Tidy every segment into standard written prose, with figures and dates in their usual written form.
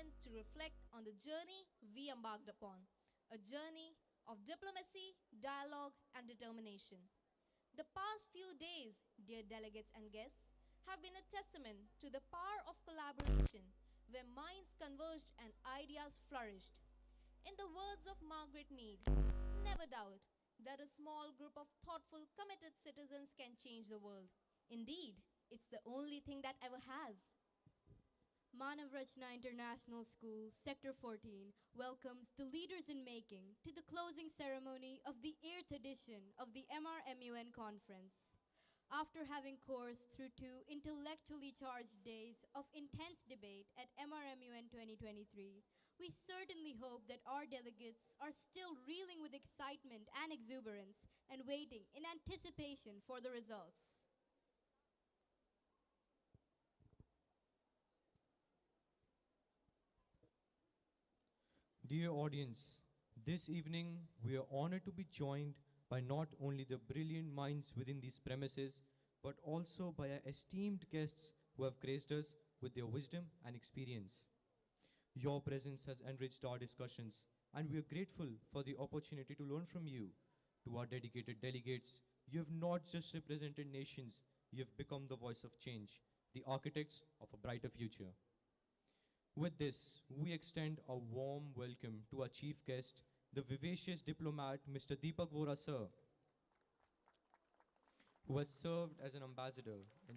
moment to reflect on the journey we embarked upon, a journey of diplomacy, dialogue, and determination. The past few days, dear delegates and guests, have been a testament to the power of collaboration, where minds converged and ideas flourished. In the words of Margaret Mead, never doubt that a small group of thoughtful, committed citizens can change the world. Indeed, it's the only thing that ever has. Manav Rachna International School, Sector 14, welcomes the leaders in making to the closing ceremony of the 8th edition of the MRMUN conference. After having coursed through two intellectually charged days of intense debate at MRMUN 2023, we certainly hope that our delegates are still reeling with excitement and exuberance and waiting in anticipation for the results. Dear audience, this evening we are honored to be joined by not only the brilliant minds within these premises, but also by our esteemed guests who have graced us with their wisdom and experience. Your presence has enriched our discussions, and we are grateful for the opportunity to learn from you. To our dedicated delegates, you have not just represented nations, you have become the voice of change, the architects of a brighter future. With this, we extend a warm welcome to our chief guest, the vivacious diplomat, Mr. Deepak Vora sir, who has served as an ambassador in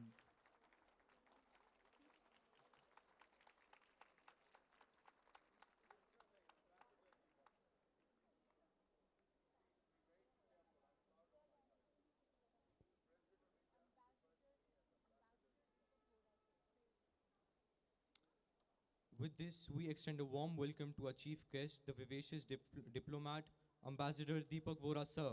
With this, we extend a warm welcome to our chief guest, the vivacious diplomat, Ambassador Deepak Vora sir,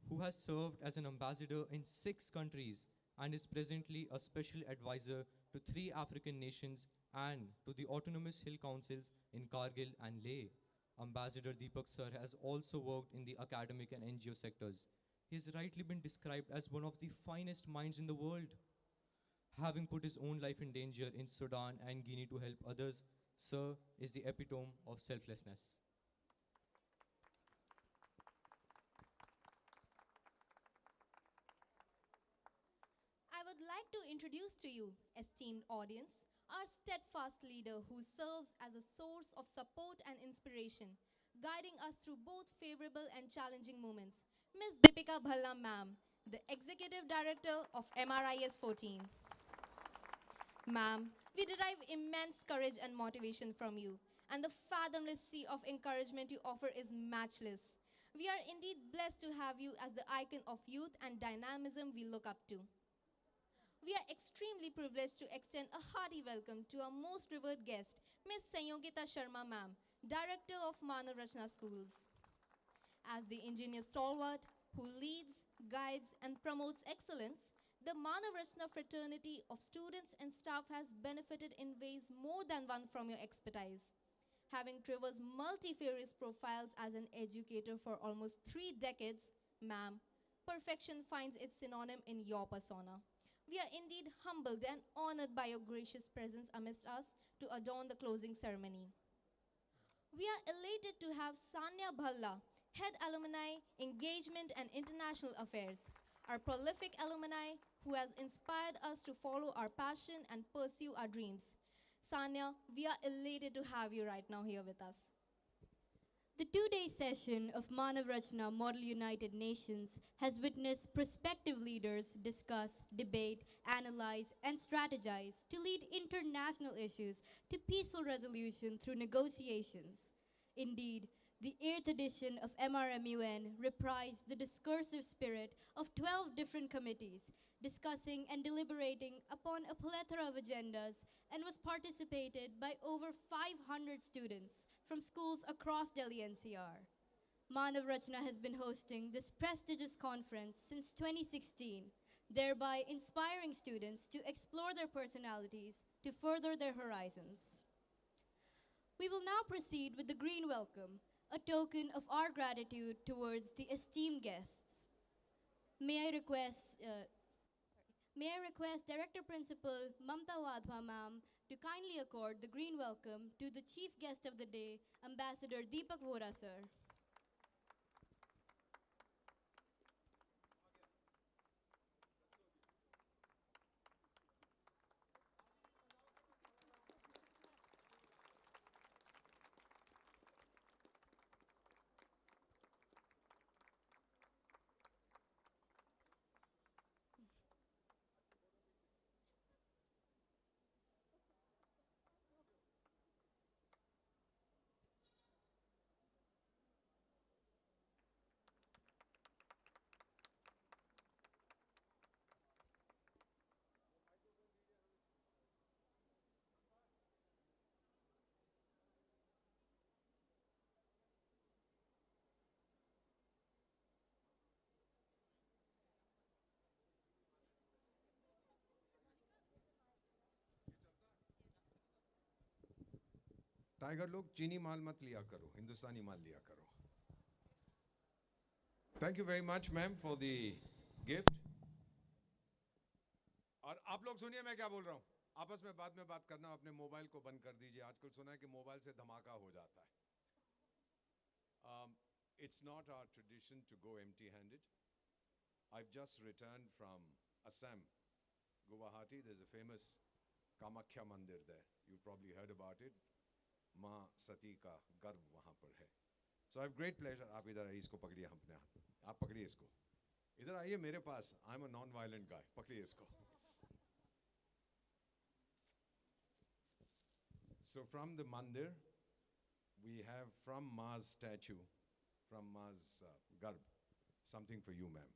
who has served as an ambassador in 6 countries and is presently a special advisor to 3 African nations and to the Autonomous Hill Councils in Kargil and Leh. Ambassador Deepak sir has also worked in the academic and NGO sectors. He has rightly been described as one of the finest minds in the world. Having put his own life in danger in Sudan and Guinea to help others, sir is the epitome of selflessness. I would like to introduce to you, esteemed audience, our steadfast leader who serves as a source of support and inspiration, guiding us through both favorable and challenging moments. Ms. Deepika Bhalla ma'am, the Executive Director of MRIS 14. Ma'am, we derive immense courage and motivation from you, and the fathomless sea of encouragement you offer is matchless. We are indeed blessed to have you as the icon of youth and dynamism we look up to. We are extremely privileged to extend a hearty welcome to our most revered guest, Ms. Sanyogita Sharma ma'am, Director of Manav Rachna Schools. As the ingenious stalwart who leads, guides, and promotes excellence, the Manav Rachna fraternity of students and staff has benefited in ways more than one from your expertise. Having traversed multifarious profiles as an educator for almost 3 decades, ma'am, perfection finds its synonym in your persona. We are indeed humbled and honored by your gracious presence amidst us to adorn the closing ceremony. We are elated to have Sanya Bhalla, Head Alumni, Engagement and International Affairs, our prolific alumni who has inspired us to follow our passion and pursue our dreams. Sanya, we are elated to have you right now here with us. The 2-day session of Manav Rachna Model United Nations has witnessed prospective leaders discuss, debate, analyze, and strategize to lead international issues to peaceful resolution through negotiations. Indeed, the 8th edition of MRMUN reprised the discursive spirit of 12 different committees, discussing and deliberating upon a plethora of agendas, and was participated by over 500 students from schools across Delhi NCR. Manav Rachna has been hosting this prestigious conference since 2016, thereby inspiring students to explore their personalities to further their horizons. We will now proceed with the green welcome, a token of our gratitude towards the esteemed guests. May I request, May I request Director Principal Mamta Wadhwa ma'am to kindly accord the green welcome to the Chief Guest of the Day, Ambassador Deepak Vora sir. Tiger लोग चीनी माल मत लिया करो, हिंदुस्तानी माल लिया करो. Thank you very much ma'am for the gift. और आप लोग सुनिए मैं क्या बोल रहा हूं. आपस में बात करना, अपने मोबाइल को बंद कर दीजिए. आजकल सुना है कि मोबाइल से धमाका हो जाता है. It's not our tradition to go empty-handed. I've just returned from Assam, Guwahati. There's a famous Kamakhya Mandir there. You probably heard about it. माँ सती का गर्भ वहाँ पर है. So I have great pleasure. आप इधर आइए, इसको पकड़िए अपने हाथ. आप पकड़िए इसको. इधर आइए मेरे पास. I'm a non-violent guy. पकड़िए इसको. So from the mandir, we have from Ma's statue, from Ma's garb, something for you, ma'am.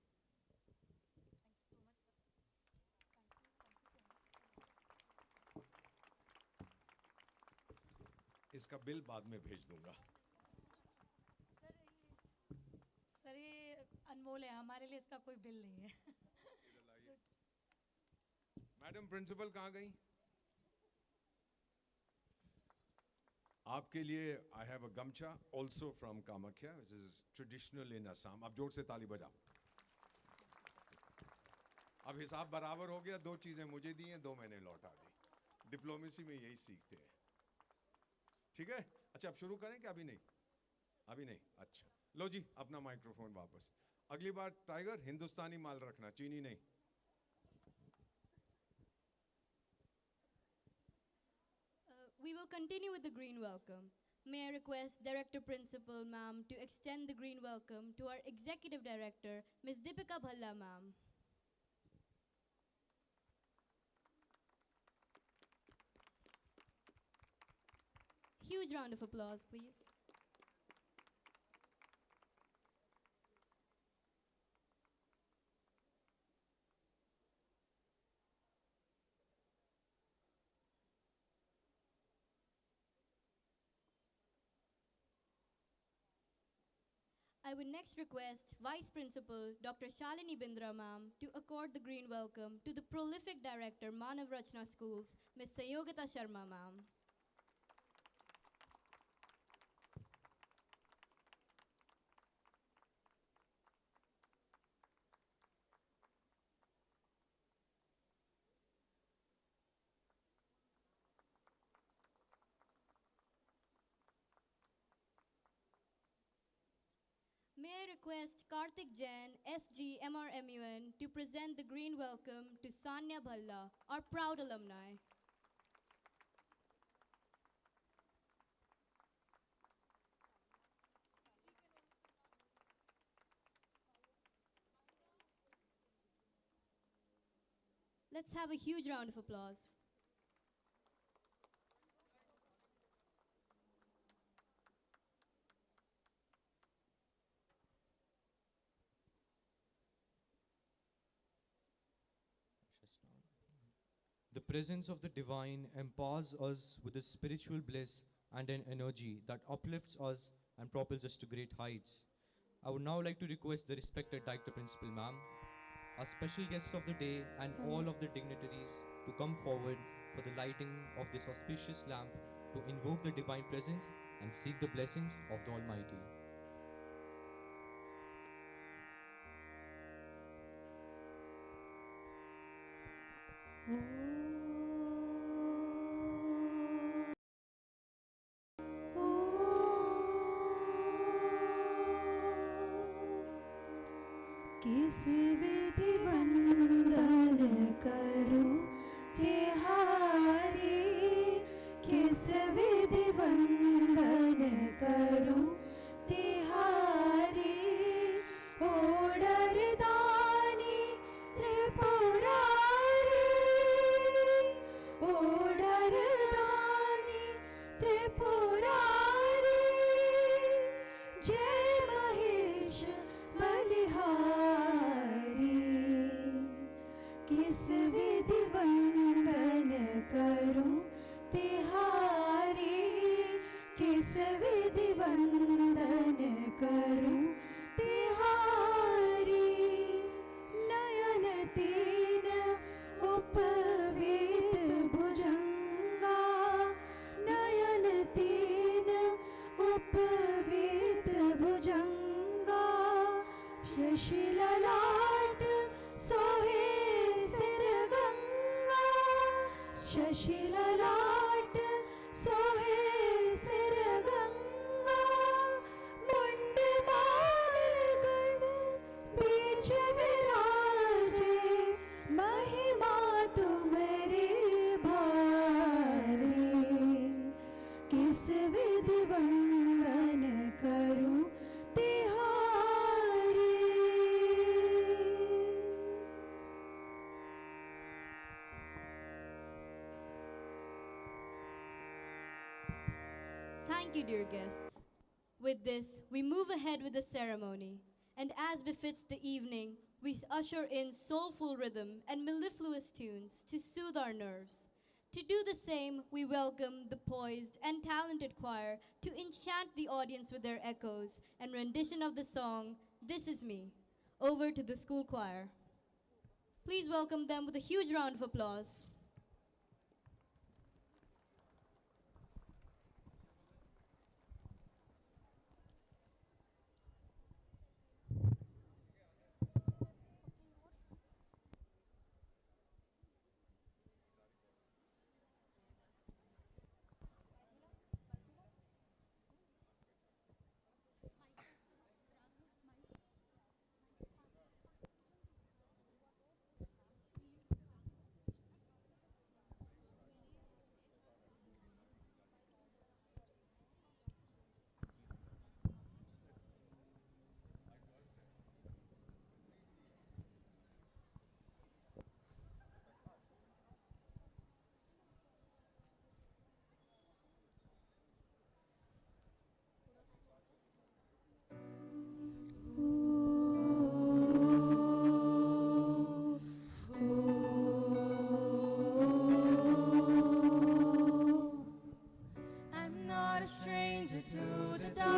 इसका बिल बाद में भेज दूंगा. सर ये अनमोल है, हमारे लिए इसका कोई बिल नहीं है. मैडम प्रिंसिपल कहाँ गई? आपके लिए I have a gamcha also from Kamakhya, which is traditional in Assam. आप जोर से ताली बजाओ. अब हिसाब बराबर हो गया. 2 चीजें मुझे दी हैं, 2 मैंने लौटा दी. डिप्लोमेसी में यही सीखते हैं. ठीक है. अच्छा अब शुरू करें कि अभी नहीं? अभी नहीं. अच्छा लो जी अपना माइक्रोफोन वापस. अगली बार टाइगर हिंदुस्तानी माल रखना, चीनी नहीं. We will continue with the green welcome. May I request Director Principal ma'am to extend the green welcome to our Executive Director, Ms. Deepika Bhalla ma'am. Huge round of applause, please. I would next request Vice Principal Dr. Shalini Bindra ma'am to accord the green welcome to the prolific director Manav Rachna Schools, Ms. Sayogita Sharma ma'am. May I request Karthik Jain, SG MRMUN, to present the green welcome to Sanya Bhalla, our proud alumni. Let's have a huge round of applause. The presence of the divine empowers us with a spiritual bliss and an energy that uplifts us and propels us to great heights. I would now like to request the respected Director Principal Ma'am, our special guests of the day, and all of the dignitaries to come forward for the lighting of this auspicious lamp to invoke the divine presence and seek the blessings of the Almighty. किस विधि वंदन करूं तिहारी, किस विधि वंदन करूं तिहारी। ओ डरदानी त्रिपुरारी, ओ डरदानी त्रिपुरारी। जय महेश बलिहारी, किस विधि वंदन करूं तिहारी, किस विधि वंदन करूं तिहारी। नयन तीन उपवीत भुजंगा, नयन तीन उपवीत भुजंगा। शशि ललाट सोहे सिर गंगा, शशि ललाट सोहे सिर गंगा। मुंड माल गण बीच विराजे, महिमा तुम्हारी भारी। किस विधि वंदन करूं तिहारी। Thank you, dear guests. With this, we move ahead with the ceremony. And as befits the evening, we usher in soulful rhythm and mellifluous tunes to soothe our nerves. To do the same, we welcome the poised and talented choir to enchant the audience with their echoes and rendition of the song, This Is Me. Over to the school choir. Please welcome them with a huge round of applause. I'm not a stranger to the dark.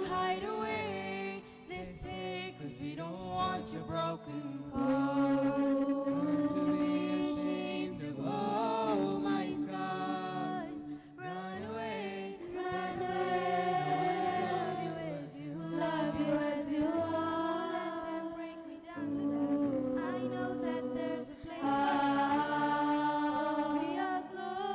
Hide away, they say, 'cause we don't want your broken hearts to be ashamed of all my scars. Run away, run away. Love you as you are. Let them break me down to dust. I know that there's a place we are glorious.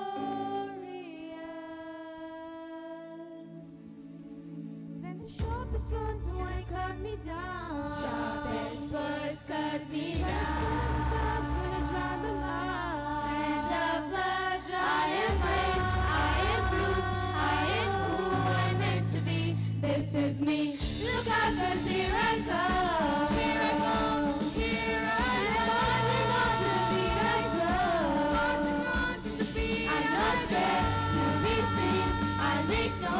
When the sharpest ones wanna cut me down, sharpest words cut me down. I'm gonna drown them out. Send a flood, I am brave, I am bruised, I am who I'm meant to be. This is me. Look out, 'cause here I come. Here I come, here I am. Marching on to the beat I love. Marching on to the beat I'm not scared to be seen. I make no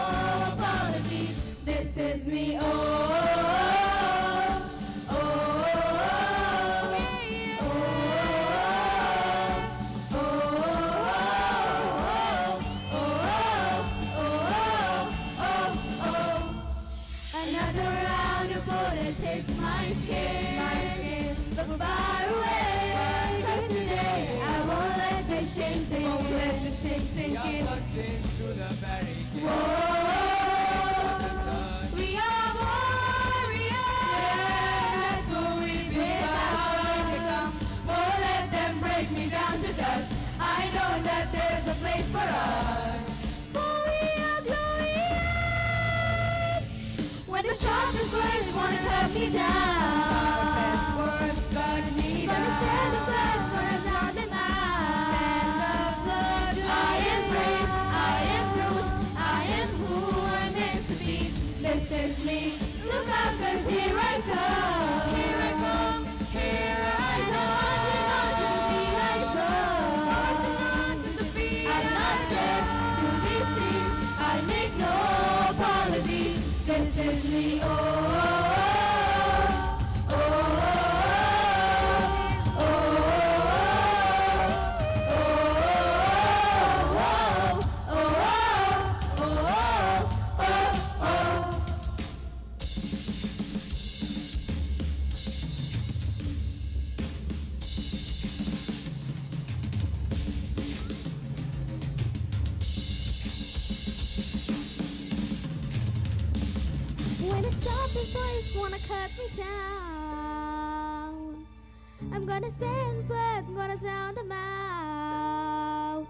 apologies. This is me. Oh, oh, oh, oh, oh, oh, oh. Another round of bullets hits my skin, but far away. 'Cause today I won't let the shame sink in. Whoa, we are warriors. That's what we become. Won't let the wanna cut me down. Sharpest words cut me down. Gonna send the blood, gonna drown them out. Send the blood. I am brave, I am roots, I am who I'm meant to be. This is me. Look out, 'cause here I come. Here I come, here I come. Marching on to the beat I drum. Marching on to the beat. I'm not scared to be seen. I make no apology. This is me. Oh, oh, oh, oh, oh, oh, oh, oh, oh, oh, oh. When the sharpest voice wanna cut me down, I'm gonna stand flat, gonna sound them out.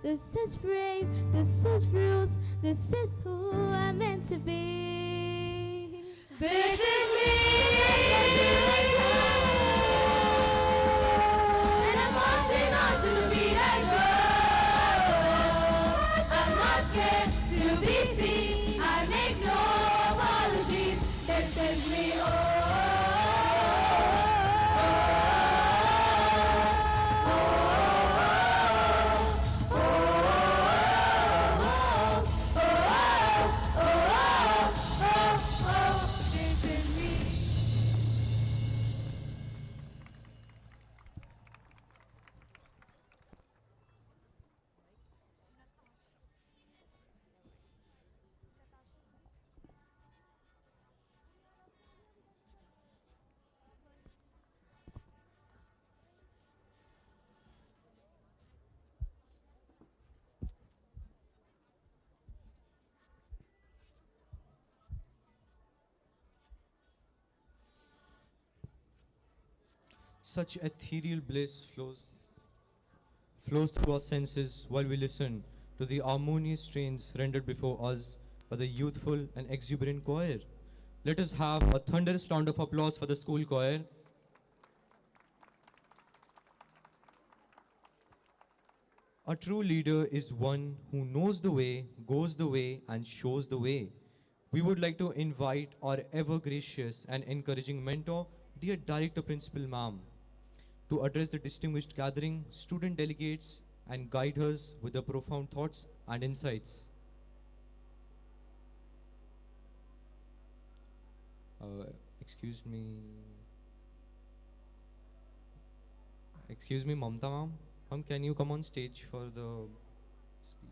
This is brave, this is rules, this is who I'm meant to be. This is me. And I'm marching on to the beat I drum. I'm not scared to be seen. I make no apologies. This is me. Oh, this is me. Such ethereal bliss flows through our senses while we listen to the harmonious strains rendered before us by the youthful and exuberant choir. Let us have a thunderous round of applause for the school choir. A true leader is one who knows the way, goes the way, and shows the way. We would like to invite our ever gracious and encouraging mentor, dear Director Principal Ma'am, to address the distinguished gathering, student delegates, and guide us with their profound thoughts and insights. Excuse me. Excuse me, Mamta ma'am. Can you come on stage for the speech?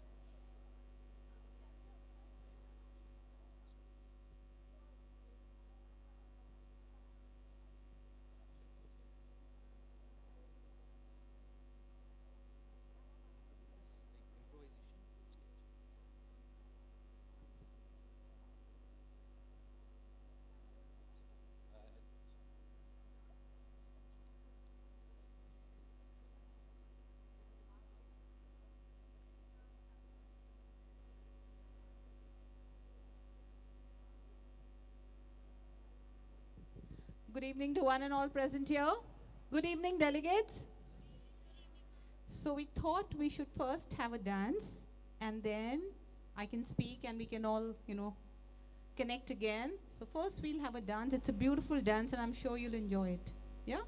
Good evening to one and all present here. Good evening, delegates. So we thought we should first have a dance, and then I can speak and we can all, connect again. So first we'll have a dance. It's a beautiful dance and I'm sure you'll enjoy it. Yeah?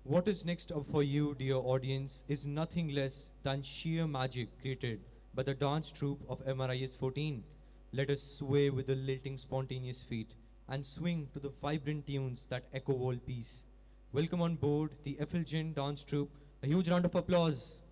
What is next up for you, dear audience, is nothing less than sheer magic created by the dance troupe of MRIS 14. Let us sway with the lilting spontaneous feet and swing to the vibrant tunes that echo world peace. Welcome on board the effulgent dance troupe. A huge round of applause.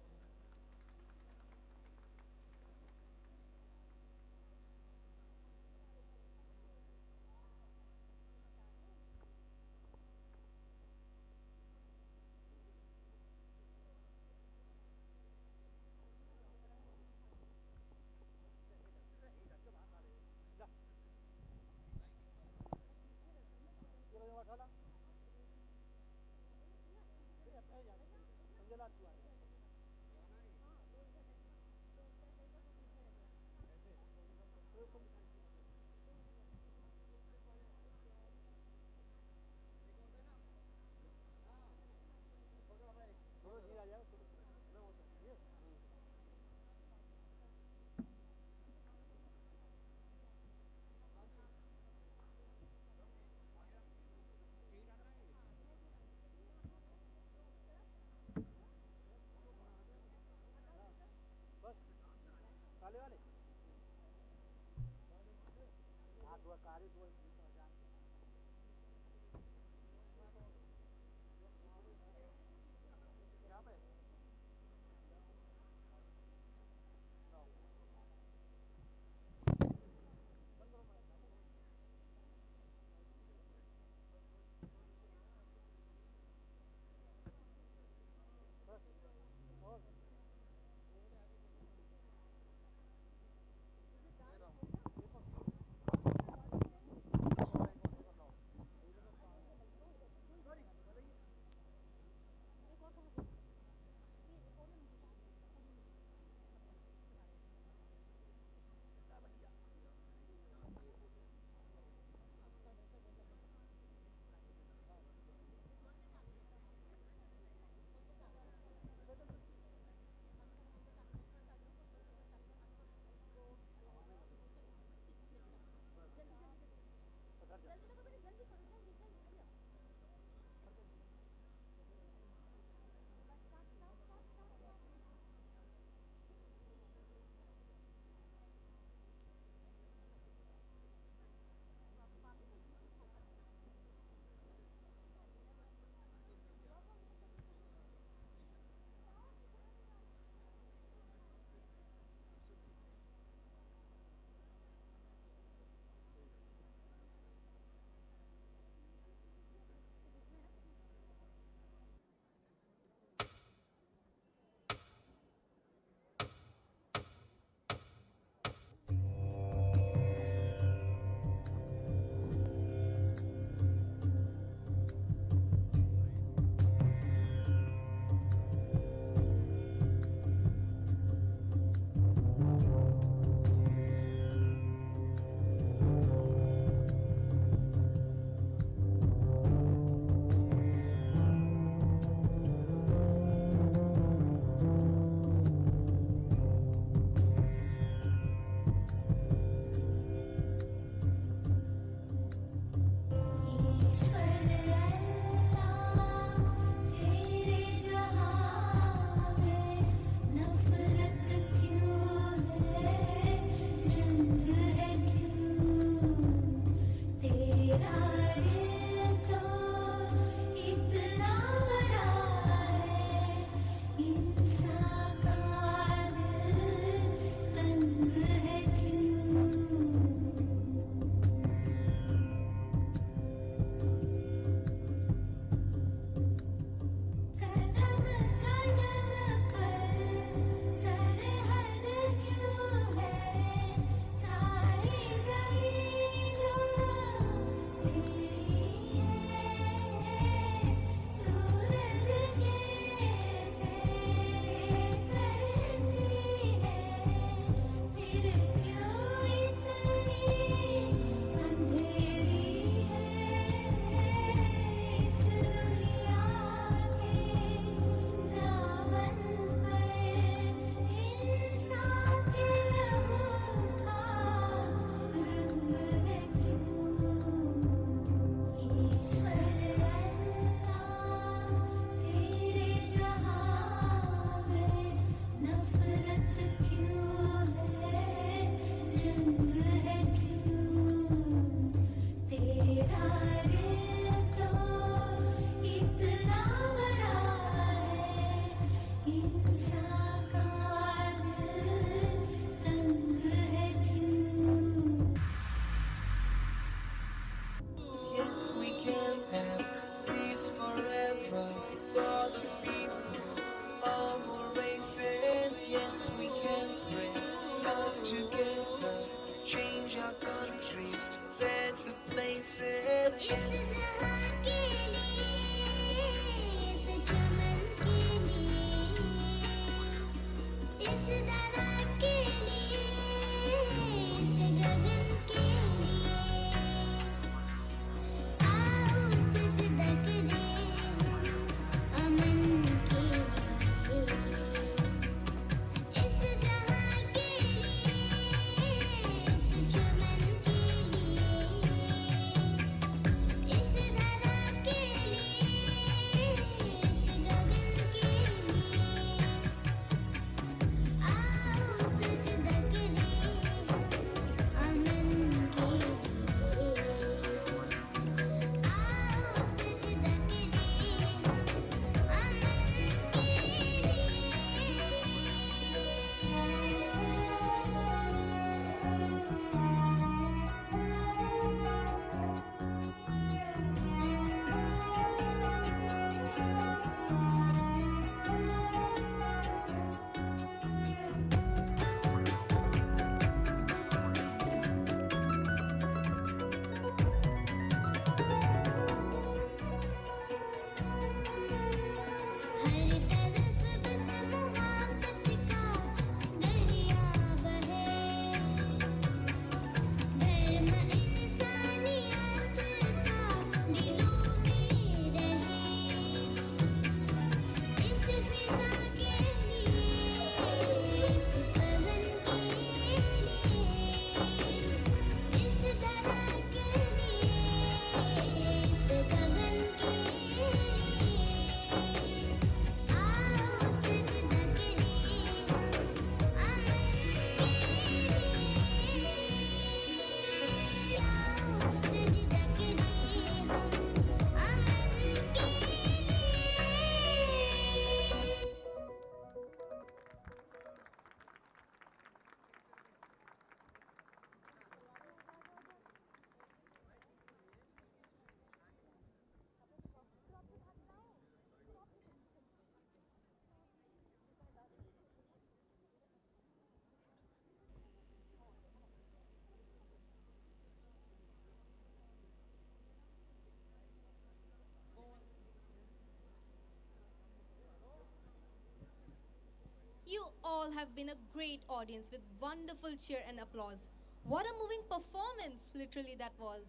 all have been a great audience with wonderful cheer and applause. What a moving performance, literally, that was.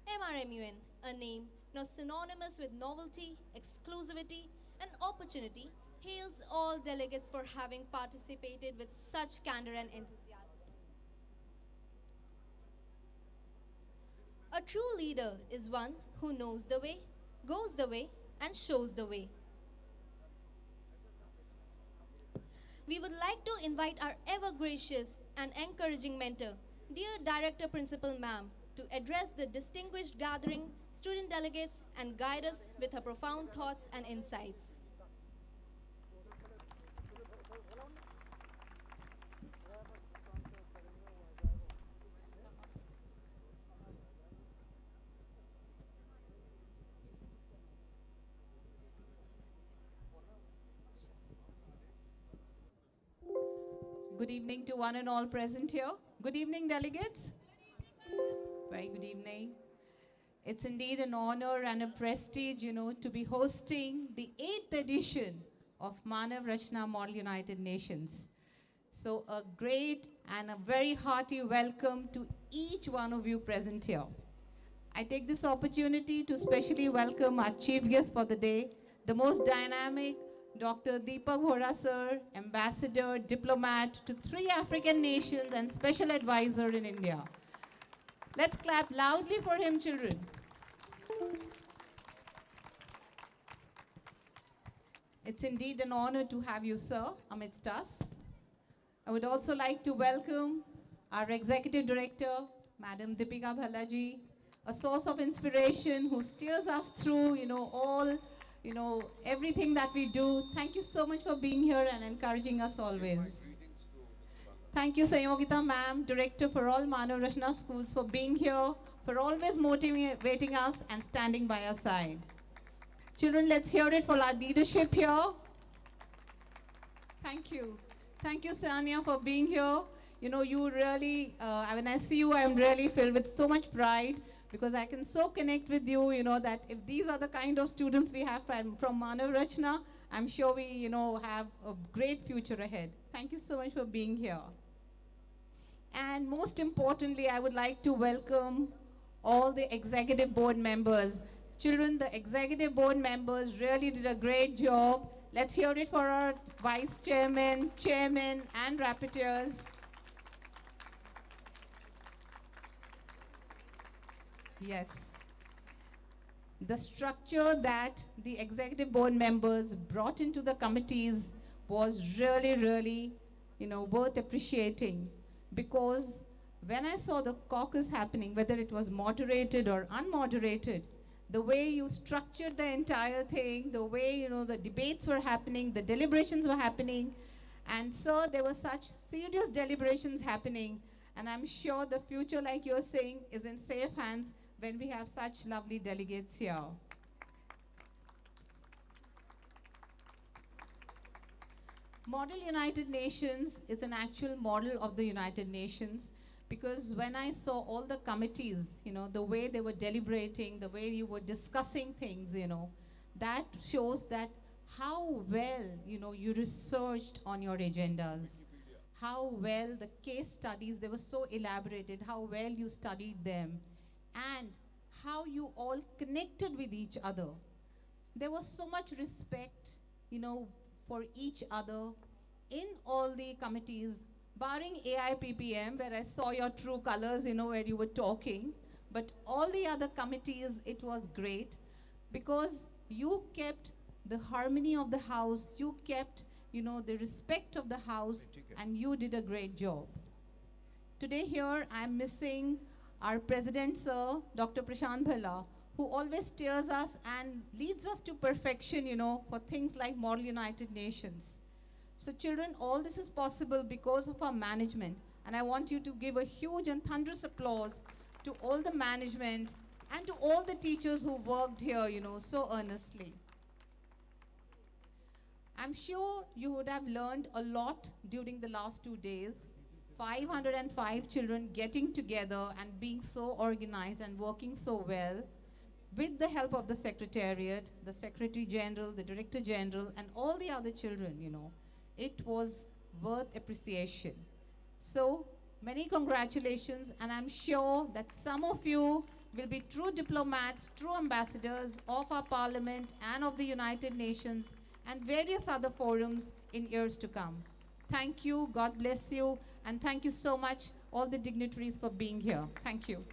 MRMUN, a name now synonymous with novelty, exclusivity, and opportunity, hails all delegates for having participated with such candor and enthusiasm. A true leader is one who knows the way, goes the way, and shows the way. We would like to invite our ever gracious and encouraging mentor, dear Director Principal Ma'am, to address the distinguished gathering, student delegates, and guide us with her profound thoughts and insights. Good evening to one and all present here. Good evening, delegates. Very good evening. It's indeed an honor and a prestige, to be hosting the 8th edition of Manav Rachna Model United Nations. So a great and a very hearty welcome to each one of you present here. I take this opportunity to specially welcome our chief guest for the day, the most dynamic Dr. Deepak Vora sir, ambassador, diplomat to 3 African nations and special advisor in India. Let's clap loudly for him, children. It's indeed an honor to have you, sir, amidst us. I would also like to welcome our executive director, Madam Deepika Bhallaji, a source of inspiration who steers us through, all everything that we do. Thank you so much for being here and encouraging us always. Thank you, Sayogita ma'am, Director for all Manav Rachna schools, for being here, for always motivating us and standing by our side. Children, let's hear it for our leadership here. Thank you. Thank you, Sania, for being here. You really, when I see you, I'm really filled with so much pride, because I can so connect with you, that if these are the kind of students we have from Manav Rachna, I'm sure we, have a great future ahead. Thank you so much for being here. And most importantly, I would like to welcome all the executive board members. Children, the executive board members really did a great job. Let's hear it for our vice chairman, chairman, and rapporteurs. Yes. The structure that the executive board members brought into the committees was really, really, worth appreciating. Because when I saw the caucus happening, whether it was moderated or unmoderated, the way you structured the entire thing, the way, the debates were happening, the deliberations were happening, and so there were such serious deliberations happening, and I'm sure the future, like you're saying, is in safe hands when we have such lovely delegates here. Model United Nations is an actual model of the United Nations, because when I saw all the committees, the way they were deliberating, the way you were discussing things, that shows that how well, you researched on your agendas, how well the case studies, they were so elaborated, how well you studied them, and how you all connected with each other. There was so much respect, for each other in all the committees, barring AIPPM, where I saw your true colors, where you were talking. But all the other committees, it was great, because you kept the harmony of the house, you kept, the respect of the house, and you did a great job. Today here, I'm missing our president, sir, Dr. Prashant Bhalla, who always steers us and leads us to perfection, for things like Model United Nations. So children, all this is possible because of our management. And I want you to give a huge and thunderous applause to all the management and to all the teachers who worked here, so earnestly. I'm sure you would have learned a lot during the last 2 days. 505 children getting together and being so organized and working so well with the help of the Secretariat, the Secretary General, the Director General, and all the other children, It was worth appreciation. So, many congratulations, and I'm sure that some of you will be true diplomats, true ambassadors of our Parliament and of the United Nations and various other forums in years to come. Thank you, God bless you, and thank you so much, all the dignitaries, for being here. Thank you.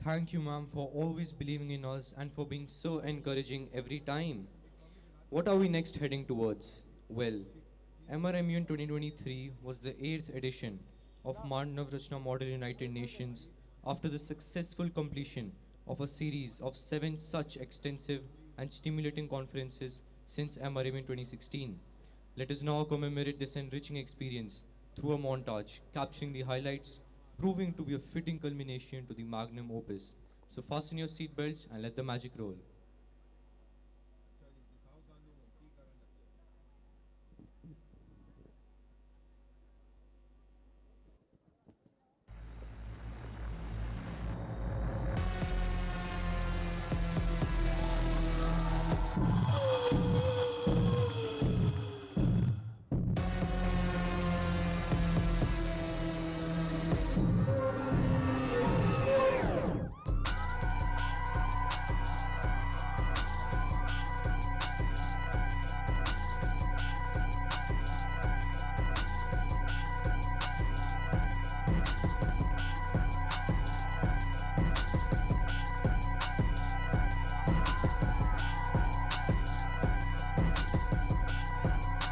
Thank you, ma'am, for always believing in us and for being so encouraging every time. What are we next heading towards? Well, MRMUN 2023 was the 8th edition of Manav Rachna Model United Nations after the successful completion of a series of 7 such extensive and stimulating conferences since MRMUN 2016. Let us now commemorate this enriching experience through a montage capturing the highlights, proving to be a fitting culmination to the magnum opus. So fasten your seatbelts and let the magic roll.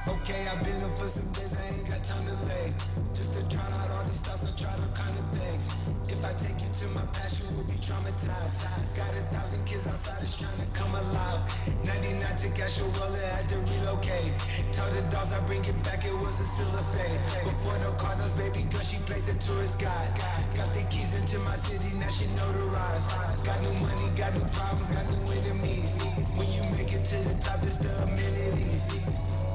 Okay, I've been up for some days, I ain't got time to lay. Just to drown out all these thoughts, I try to kind of things. If I take you to my past, you will be traumatized. Got 1,000 kids outside, it's trying to come alive. 99 to cash your roller, had to relocate. Tell the dogs I bring it back, it was a silver fade. Before no Cardinals, baby girl, she played the tourist guide. Got the keys into my city, now she notarized. Got new money, got new problems, got new enemies. When you make it to the top, it's the amenities.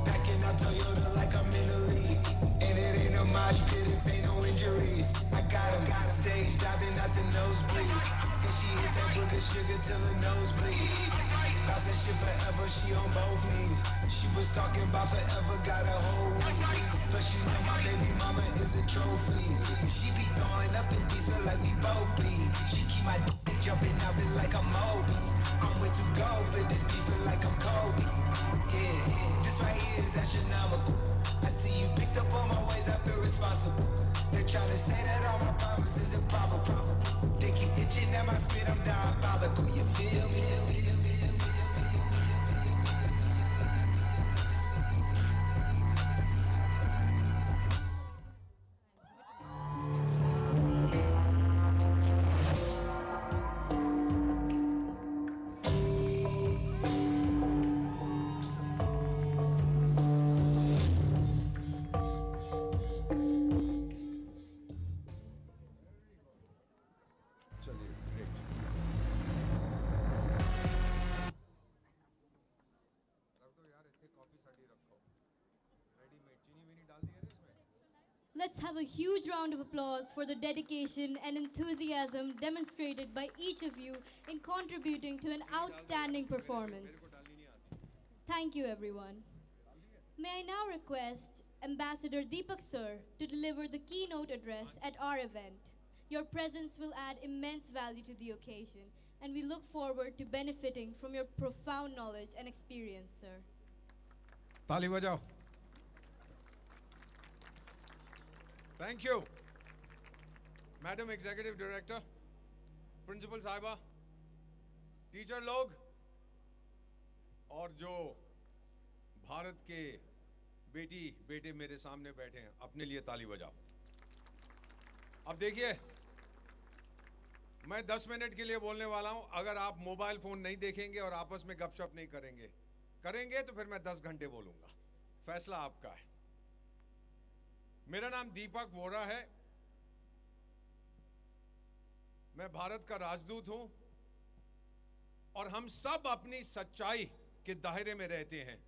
Packing out Toyota like I'm in the league. And it ain't no mosh pit if ain't no injuries. I got him on stage, diving out the nosebleeds. And she hit that book of sugar till her nose bleed. Bounce that shit forever, she on both knees. She was talking about forever, got a whole week. Plus you know my baby mama is a trophy. She be throwing up the beats, feel like we both bleed. She keep my dick jumping out, feel like I'm Moby. I'm way too go for this beat, feel like I'm Kobe. Yeah, this right here is astronomical. I see you picked up on my ways, I feel responsible. They tryna say that all my problems is improbable. They keep itching at my spit, I'm diabolical. You feel me? चलिए, great. रख दो यार, इतनी coffee sari रखो. Readymade चीनी weeny डाल दिए ना इसमें. Let's have a huge round of applause for the dedication and enthusiasm demonstrated by each of you in contributing to an outstanding performance. मेरे को डालनी नहीं आती. Thank you, everyone. May I now request Ambassador Deepak Sir to deliver the keynote address at our event. Your presence will add immense value to the occasion, and we look forward to benefiting from your profound knowledge and experience, sir. ताली बजाओ. Thank you. Madam Executive Director, Principal साहिबा, teacher लोग और जो भारत के बेटी बेटे मेरे सामने बैठे हैं, अपने लिए ताली बजाओ. अब देखिए, मैं 10 मिनट के लिए बोलने वाला हूं. अगर आप मोबाइल फोन नहीं देखेंगे और आपस में गपशप नहीं करेंगे तो फिर मैं 10 घंटे बोलूंगा. फैसला आपका है. मेरा नाम दीपक वोरा है. मैं भारत का राजदूत हूं और हम सब अपनी सच्चाई के दायरे में रहते हैं.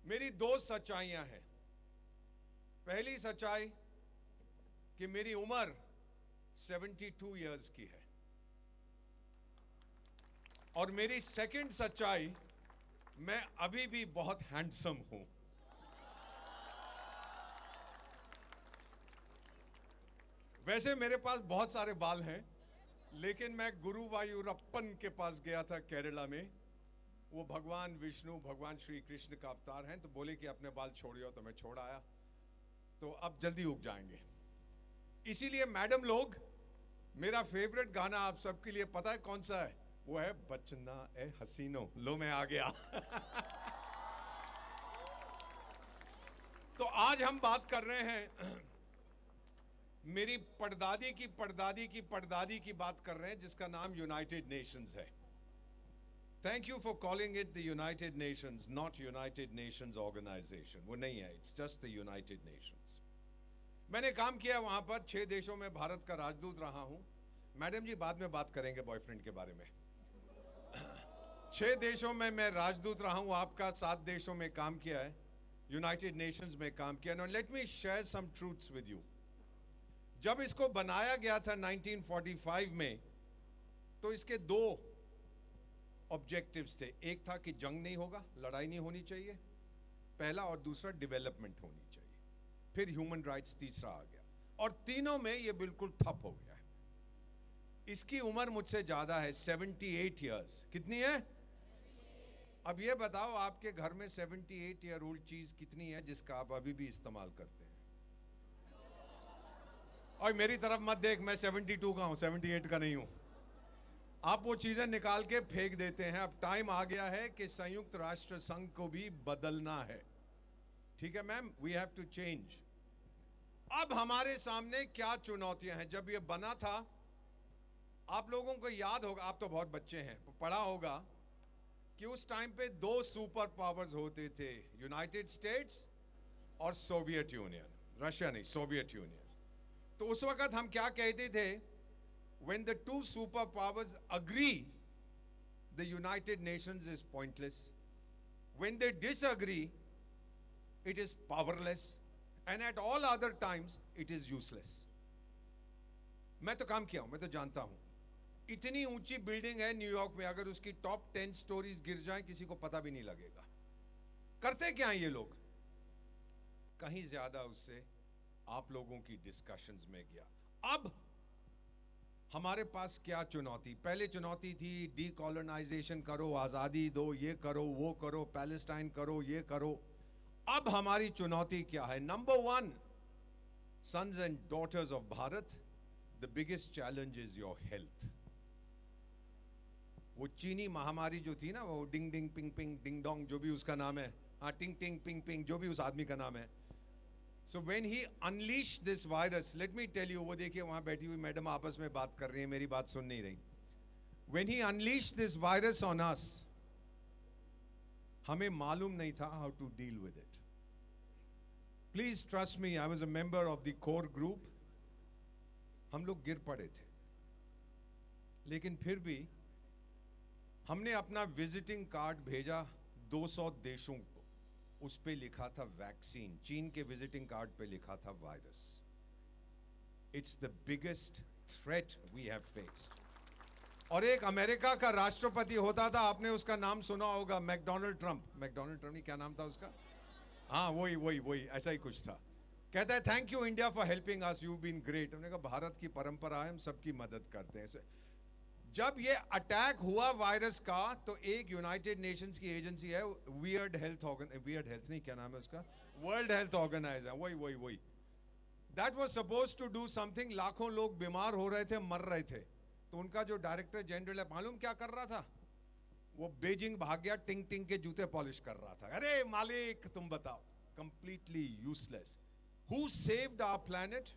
मेरी दो सच्चाइयां हैं। पहली सच्चाई कि मेरी उम्र 72 इयर्स की है, और मेरी सेकंड सच्चाई, मैं अभी भी बहुत हैंडसम हूं। वैसे मेरे पास बहुत सारे बाल हैं, लेकिन मैं गुरुवायूरप्पन के पास गया था केरला में। वो भगवान विष्णु, भगवान श्री कृष्ण का अवतार हैं, तो बोले कि अपने बाल छोड़ियो, तो मैं छोड़ आया। तो अब जल्दी उग जाएंगे। इसीलिए मैडम लोग, मेरा फेवरेट गाना आप सबके लिए पता है कौन सा है? वो है बचना ए हसीनो। लो मैं आ गया। तो आज हम बात कर रहे हैं मेरी पड़दादी की पड़दादी की पड़दादी की बात कर रहे हैं, जिसका नाम यूनाइटेड नेशंस है। Thank you for calling it the United Nations, not United Nations organisation. वो नहीं है, it's just the United Nations. मैंने काम किया वहां पर, 6 देशों में भारत का राजदूत रहा हूं। मैडम जी बाद में बात करेंगे बॉयफ्रेंड के बारे में। 6 देशों में मैं राजदूत रहा हूं, आपका 7 देशों में काम किया है, यूनाइटेड नेशंस में काम किया। Now let me share some truths with you. जब इसको बनाया गया था 1945 में, तो इसके 2 ऑब्जेक्टिव्स थे। एक था कि जंग नहीं होगा, लड़ाई नहीं होनी चाहिए, पहला, और दूसरा डेवलपमेंट होनी चाहिए। फिर ह्यूमन राइट्स तीसरा आ गया, और तीनों में ये बिल्कुल ठप हो गया है। इसकी उम्र मुझसे ज्यादा है, 78 इयर्स। कितनी है? अब ये बताओ, आपके घर में 78 ईयर ओल्ड चीज कितनी है जिसका आप अभी भी इस्तेमाल करते हैं? और मेरी तरफ मत देख, मैं 72 का हूं, 78 का नहीं हूं। आप वो चीजें निकाल के फेंक देते हैं। अब टाइम आ गया है कि संयुक्त राष्ट्र संघ को भी बदलना है। ठीक है ma'am, we have to change. अब हमारे सामने क्या चुनौतियां हैं? जब ये बना था, आप लोगों को याद होगा, आप तो बहुत बच्चे हैं, पढ़ा होगा कि उस टाइम पे 2 सुपर पावर्स होते थे, यूनाइटेड स्टेट्स और सोवियत यूनियन। रशिया नहीं, सोवियत यूनियन। तो उस वक्त हम क्या कहते थे? When the 2 superpowers agree, the United Nations is pointless. When they disagree, it is powerless. And at all other times, it is useless. मैं तो काम किया हूं, मैं तो जानता हूं। इतनी ऊंची बिल्डिंग है न्यूयॉर्क में, अगर उसकी टॉप 10 स्टोरीज गिर जाएं, किसी को पता भी नहीं लगेगा। करते क्या हैं ये लोग? कहीं ज्यादा उससे आप लोगों की डिस्कशंस में गया। अब हमारे पास क्या चुनौती? पहले चुनौती थी डीकॉलोनाइजेशन करो, आजादी दो, ये करो, वो करो, पैलेस्टाइन करो, ये करो। अब हमारी चुनौती क्या है? Number 1, sons and daughters of Bharat, the biggest challenge is your health. वो चीनी महामारी जो थी ना, वो ding ding ping ping ding dong, जो भी उसका नाम है, हाँ, टिंग टिंग पिंग पिंग, जो भी उस आदमी का नाम है। So when he unleashed this virus, let me tell you, वो देखिए वहां बैठी हुई मैडम आपस में बात कर रही है, मेरी बात सुन नहीं रही। When he unleashed this virus on us, हमें मालूम नहीं था how to deal with it. Please trust me, I was a member of the core group. हम लोग गिर पड़े थे, लेकिन फिर भी हमने अपना विजिटिंग कार्ड भेजा 200 देशों को। उस पे लिखा था वैक्सीन, चीन के विजिटिंग कार्ड पे लिखा था virus. It's the biggest threat we have faced. और एक अमेरिका का राष्ट्रपति होता था, आपने उसका नाम सुना होगा, मैकडोनल्ड ट्रंप। मैकडोनल्ड ट्रंप नहीं, क्या नाम था उसका? हाँ, वही ऐसा ही कुछ था। कहता है thank you India for helping us, you been great. हमने कहा भारत की परंपरा है, हम सबकी मदद करते हैं। जब ये अटैक हुआ वायरस का, तो एक यूनाइटेड नेशंस की एजेंसी है, वियर्ड हेल्थ नहीं, क्या नाम है उसका, वर्ल्ड हेल्थ ऑर्गेनाइजेशन, वही that was supposed to do something. लाखों लोग बीमार हो रहे थे, मर रहे थे, तो उनका जो डायरेक्टर जनरल है, मालूम क्या कर रहा था? वो बीजिंग भाग गया, टिंग टिंग के जूते पॉलिश कर रहा था। अरे मालिक तुम बताओ, completely useless. Who saved our planet?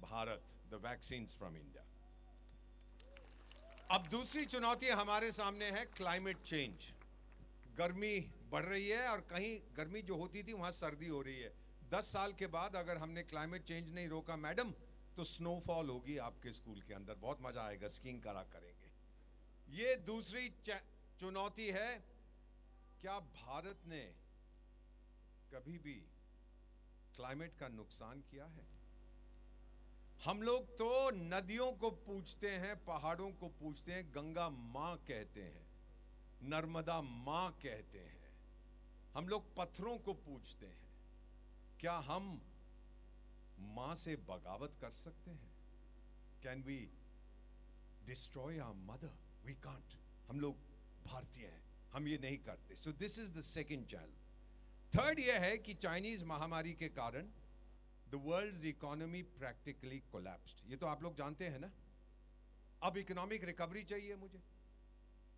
Bharat, the vaccines from India. अब दूसरी चुनौती हमारे सामने है क्लाइमेट चेंज। गर्मी बढ़ रही है, और कहीं गर्मी जो होती थी वहां सर्दी हो रही है। 10 साल के बाद अगर हमने क्लाइमेट चेंज नहीं रोका मैडम, तो स्नोफॉल होगी आपके स्कूल के अंदर, बहुत मजा आएगा, स्कीइंग करा करेंगे। ये दूसरी चुनौती है। क्या भारत ने कभी भी क्लाइमेट का नुकसान किया है? हम लोग तो नदियों को पूछते हैं, पहाड़ों को पूछते हैं, गंगा मां कहते हैं, नर्मदा मां कहते हैं। हम लोग पत्थरों को पूछते हैं। क्या हम मां से बगावत कर सकते हैं? Can we destroy our mother? We can't. हम लोग भारतीय हैं, हम ये नहीं करते। So this is the second challenge. Third यह है कि चाइनीज महामारी के कारण the world's economy practically collapsed. ये तो आप लोग जानते हैं ना। अब इकोनॉमिक रिकवरी चाहिए मुझे,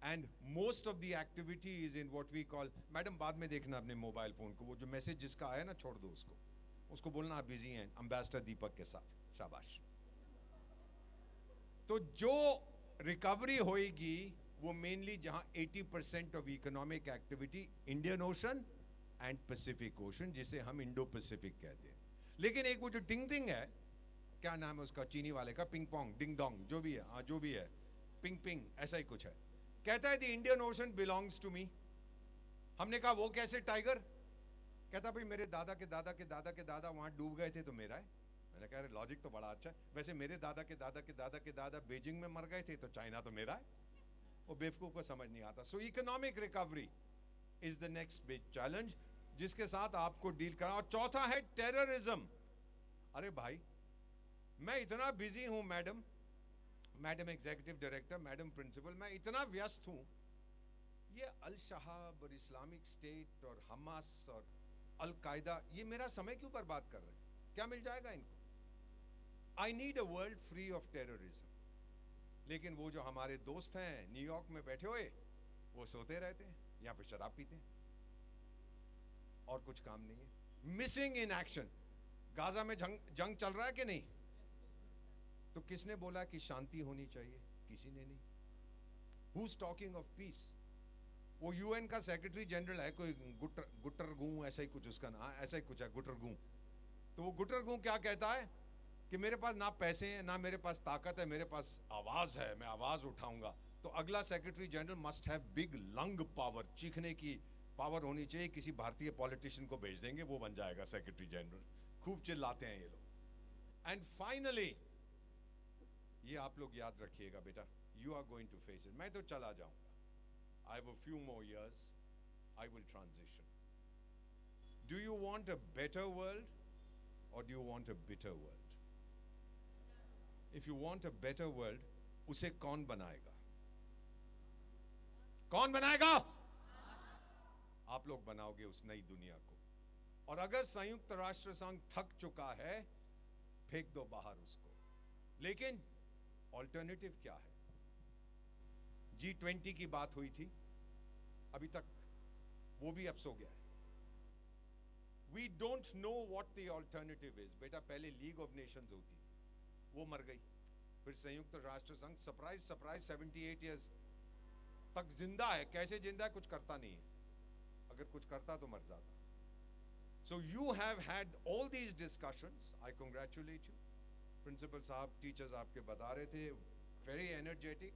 and most of the activity is in what we call, madam बाद में देखना अपने मोबाइल फोन को, वो जो मैसेज जिसका आया ना छोड़ दो उसको, उसको बोलना आप बिजी हैं एम्बेसडर दीपक के साथ, शाबाश। तो जो रिकवरी होएगी वो मेनली जहां 80% of economic activity Indian ocean and Pacific ocean, जिसे हम इंडो पैसिफिक कहते हैं। लेकिन एक वो जो टिंग टिंग है, क्या नाम है उसका चीनी वाले का, पिंग पोंग डिंग डोंग, जो भी है, हाँ जो भी है, पिंग पिंग ऐसा ही कुछ है, कहता है the Indian Ocean belongs to me. हमने कहा वो कैसे टाइगर? कहता भाई मेरे दादा के दादा के दादा के दादा वहां डूब गए थे तो मेरा है। मैंने कहा लॉजिक तो बड़ा अच्छा है, वैसे मेरे दादा के दादा के दादा के दादा बीजिंग में मर गए थे तो चाइना तो मेरा है। वो बेवकूफ को समझ नहीं आता। सो economic recovery is the next big challenge जिसके साथ आपको डील करना। और चौथा है टेररिज्म। अरे भाई मैं इतना बिजी हूं madam, madam executive director, madam principal, मैं इतना व्यस्त हूं, ये अल शहाब और इस्लामिक स्टेट और हमास और अल कायदा ये मेरा समय क्यों बर्बाद कर रहे हैं? क्या मिल जाएगा इनको? I need a world free of terrorism. लेकिन वो जो हमारे दोस्त हैं न्यूयॉर्क में बैठे हुए, वो सोते रहते हैं या फिर शराब पीते हैं और कुछ काम नहीं है। Missing in action. गाजा में जंग चल रहा है कि नहीं? तो किसने बोला कि शांति होनी चाहिए? किसी ने नहीं। Who's talking of peace? वो यूएन का सेक्रेटरी जनरल है, कोई गुटरगू ऐसा ही कुछ उसका नाम, ऐसा ही कुछ है गुटरगू। तो वो गुटरगू क्या कहता है कि मेरे पास ना पैसे हैं ना मेरे पास ताकत है, मेरे पास आवाज है, मैं आवाज उठाऊंगा। तो अगला secretary general must have big lung power, चीखने की पावर होनी चाहिए। किसी भारतीय पॉलिटिशियन को भेज देंगे, वो बन जाएगा सेक्रेटरी जनरल। खूब चिल्लाते हैं ये लोग। एंड फाइनली ये आप लोग याद रखिएगा बेटा, you are going to face it. मैं तो चला जाऊंगा, I have a few more years, I will transition. Do you want a better world और do you want a bitter world? If you want a better world, उसे कौन बनाएगा? कौन बनाएगा? आप लोग बनाओगे उस नई दुनिया को। और अगर संयुक्त राष्ट्र संघ थक चुका है, फेंक दो बाहर उसको। लेकिन ऑल्टरनेटिव क्या है? G20 की बात हुई थी, अभी तक वो भी अब सो गया है। We don't know what the alternative is. बेटा पहले लीग ऑफ नेशंस होती थी, वो मर गई। फिर संयुक्त राष्ट्र संघ, सरप्राइज सरप्राइज, 78 इयर्स तक जिंदा है। कैसे जिंदा है? कुछ करता नहीं है। अगर कुछ करता तो मर जाता। So you have had all these discussions. I congratulate you. Principal साहब, teachers आपके बता रहे थे, very energetic,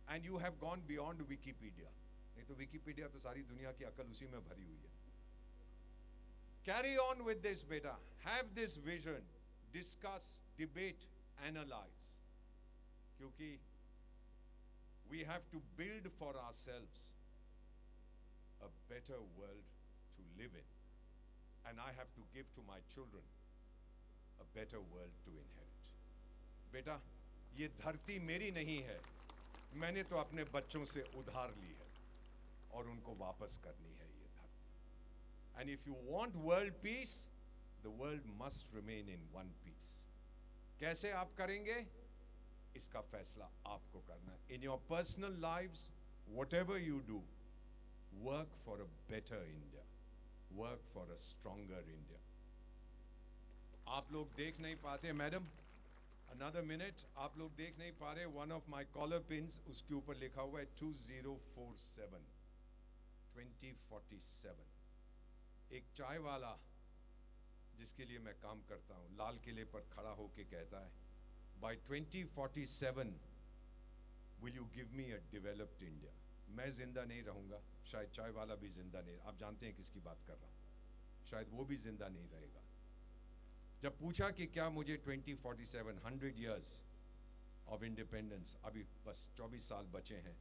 and you have gone beyond Wikipedia. नहीं तो Wikipedia तो सारी दुनिया की अकल उसी में भरी हुई है। Carry on with this, beta. Have this vision. Discuss, debate, analyze. क्योंकि we have to build for ourselves a better world to live in. And I have to give to my children a better world to inherit. बेटा ये धरती मेरी नहीं है, मैंने तो अपने बच्चों से उधार ली है और उनको वापस करनी है ये धरती। And if you want world peace, the world must remain in one piece. कैसे आप करेंगे? इसका फैसला आपको करना है। In your personal lives, whatever you do, work for a better India. Work for a stronger India. आप लोग देख नहीं पाते मैडम, another minute, आप लोग देख नहीं पा रहे, one of my collar pins, उसके ऊपर लिखा हुआ है 2047 2047। एक चाय वाला जिसके लिए मैं काम करता हूँ, लाल किले पर खड़ा होके कहता है, by 2047 will you give me a developed India? मैं जिंदा नहीं रहूंगा, शायद चाय वाला भी जिंदा नहीं। आप जानते हैं किसकी बात कर रहा हूं? शायद वो भी जिंदा नहीं रहेगा। जब पूछा कि क्या मुझे 2047 100 years of independence, अभी बस 24 साल बचे हैं,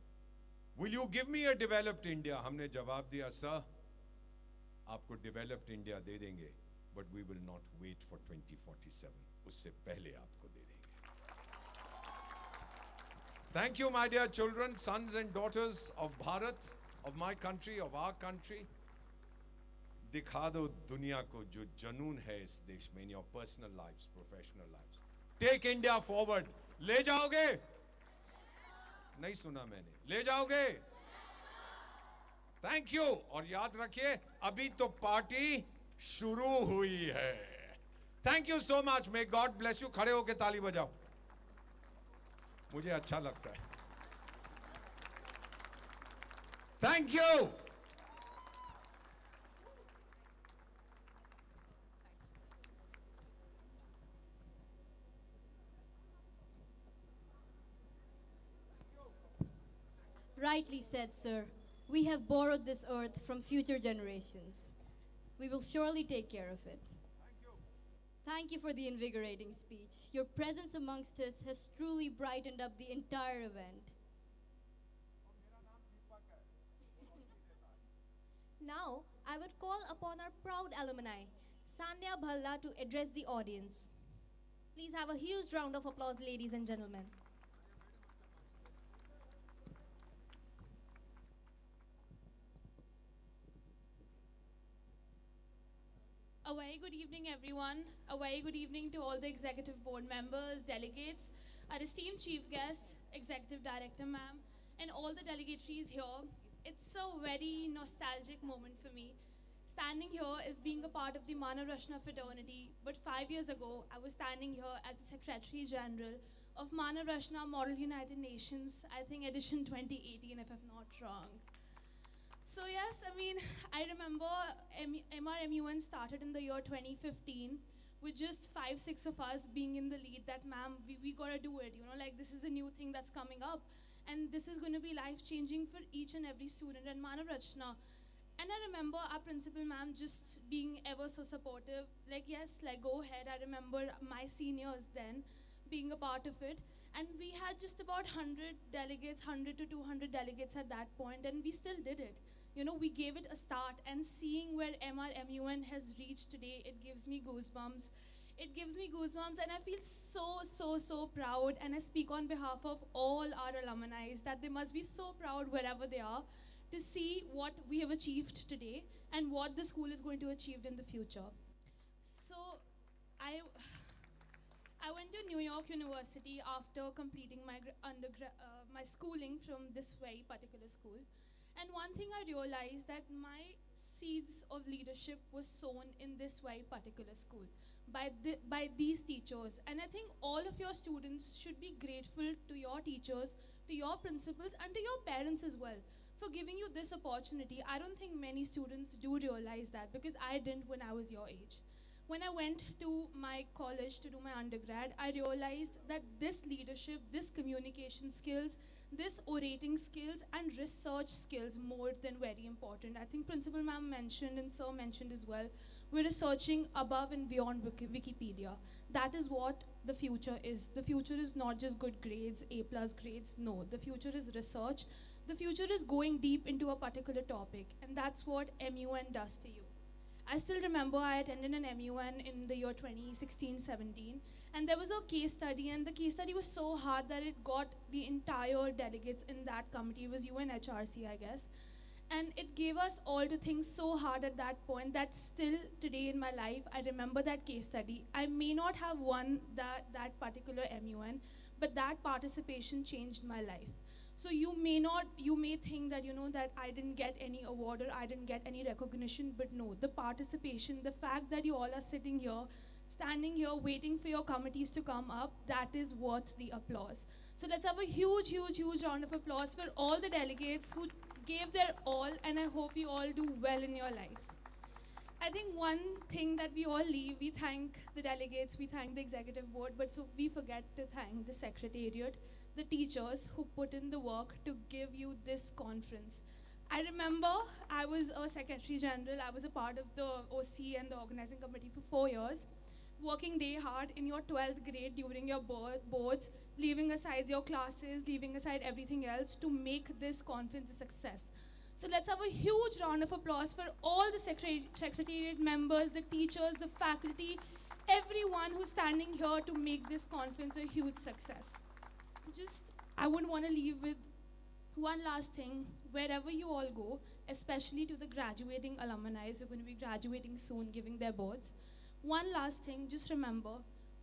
will you give me a developed India? हमने जवाब दिया, सर आपको developed India दे देंगे, but we will not wait for 2047, उससे पहले आपको दे देंगे। Thank you, my dear children, sons and daughters of Bharat, of my country, of our country. दिखा दो दुनिया को जो जनून है इस देश में, in your personal lives, professional lives. Take India forward. ले जाओगे? नहीं सुना मैंने। ले जाओगे? Thank you. और याद रखिए, अभी तो पार्टी शुरू हुई है। Thank you so much. May God bless you. खड़े होके ताली बजाओ, मुझे अच्छा लगता है। Thank you. Rightly said, sir. We have borrowed this earth from future generations. We will surely take care of it. Thank you for the invigorating speech. Your presence amongst us has truly brightened up the entire event. Now, I would call upon our proud alumni, Sandhya Bhalla, to address the audience. Please have a huge round of applause, ladies and gentlemen. A very good evening, everyone. A very good evening to all the executive board members, delegates, our esteemed chief guest, executive director, ma'am, and all the delegatories here. It's a very nostalgic moment for me. Standing here is being a part of the Manav Rachna fraternity, but 5 years ago, I was standing here as the Secretary General of Manav Rachna Model United Nations, I think edition 2018, if I'm not wrong. So yes, I mean, I remember MRMUN started in the year 2015 with just 5-6 of us being in the lead that, ma'am, we gotta do it, you know, like this is a new thing that's coming up and this is gonna be life-changing for each and every student at Manav Rachna. And I remember our principal, ma'am, just being ever so supportive, like, yes, like, go ahead. I remember my seniors then being a part of it. And we had just about 100 delegates, 100 to 200 delegates at that point, and we still did it. You know, we gave it a start, and seeing where MRMUN has reached today, it gives me goosebumps. It gives me goosebumps, and I feel so proud, and I speak on behalf of all our alumni that they must be so proud wherever they are to see what we have achieved today and what the school is going to achieve in the future. So, I went to New York University after completing my my schooling from this very particular school. And one thing I realized that my seeds of leadership was sown in this very particular school by these teachers. And I think all of your students should be grateful to your teachers, to your principals, and to your parents as well for giving you this opportunity. I don't think many students do realize that because I didn't when I was your age. When I went to my college to do my undergrad, I realized that this leadership, this communication skills, this orating skills and research skills more than very important. I think Principal Ma'am mentioned and Sir mentioned as well, we're researching above and beyond Wikipedia. That is what the future is. The future is not just good grades, A+ grades, no. The future is research. The future is going deep into a particular topic, and that's what MUN does to you. I still remember I attended an MUN in the year 2016-17, and there was a case study, and the case study was so hard that it got the entire delegates in that committee. It was UNHRC, I guess. And it gave us all to think so hard at that point that still today in my life, I remember that case study. I may not have won that particular MUN, but that participation changed my life. So you may think that, you know, that I didn't get any award or I didn't get any recognition, but no, the participation, the fact that you all are sitting here, standing here, waiting for your committees to come up, that is worth the applause. So let's have a huge round of applause for all the delegates who gave their all, and I hope you all do well in your life. I think one thing that we all leave, we thank the delegates, we thank the executive board, but we forget to thank the secretariat, the teachers who put in the work to give you this conference. I remember I was a secretary general. I was a part of the OC and the organizing committee for 4 years, working day hard in your 12th grade during your boards, leaving aside your classes, leaving aside everything else to make this conference a success. So let's have a huge round of applause for all the secretariat members, the teachers, the faculty, everyone who's standing here to make this conference a huge success. I would want to leave with one last thing. Wherever you all go, especially to the graduating alumni who are going to be graduating soon, giving their boards, one last thing, just remember,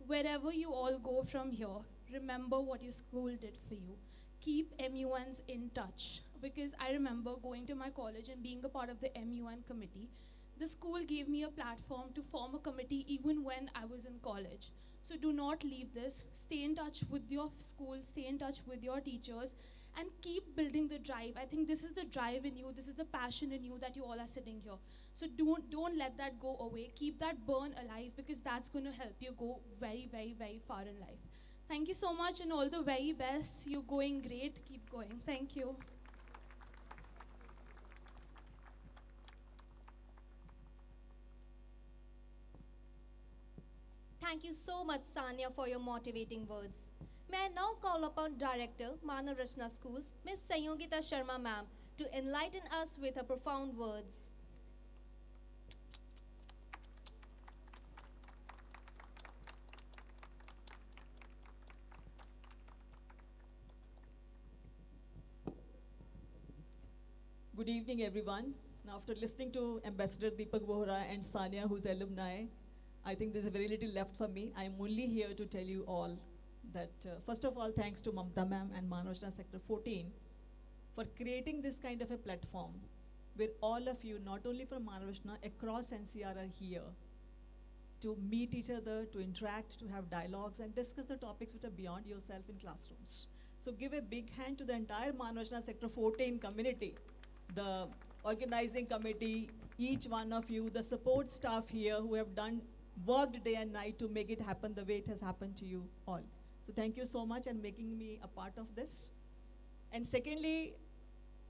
wherever you all go from here, remember what your school did for you. Keep MUNs in touch. Because I remember going to my college and being a part of the MUN committee. The school gave me a platform to form a committee even when I was in college. So do not leave this. Stay in touch with your school, stay in touch with your teachers, and keep building the drive. I think this is the drive in you, this is the passion in you that you all are sitting here. So don't let that go away. Keep that burn alive, because that's going to help you go very, very, very far in life. Thank you so much and all the very best. You're going great. Keep going. Thank you. Thank you so much, Sanya, for your motivating words. May I now call upon Director, Manav Rachna Schools, Ms. Sanyogita Sharma ma'am, to enlighten us with her profound words. Good evening, everyone. Now, after listening to Ambassador Deepak Vohra and Sanya, who's alumni, I think there's very little left for me. I'm only here to tell you all that, first of all, thanks to Mamta ma'am and Manav Rachna Sector 14 for creating this kind of a platform where all of you, not only from Manav Rachna, across NCR are here to meet each other, to interact, to have dialogues, and discuss the topics which are beyond yourself in classrooms. So give a big hand to the entire Manav Rachna Sector 14 community, the organizing committee, each one of you, the support staff here who have worked day and night to make it happen the way it has happened to you all. So thank you so much and making me a part of this. And secondly,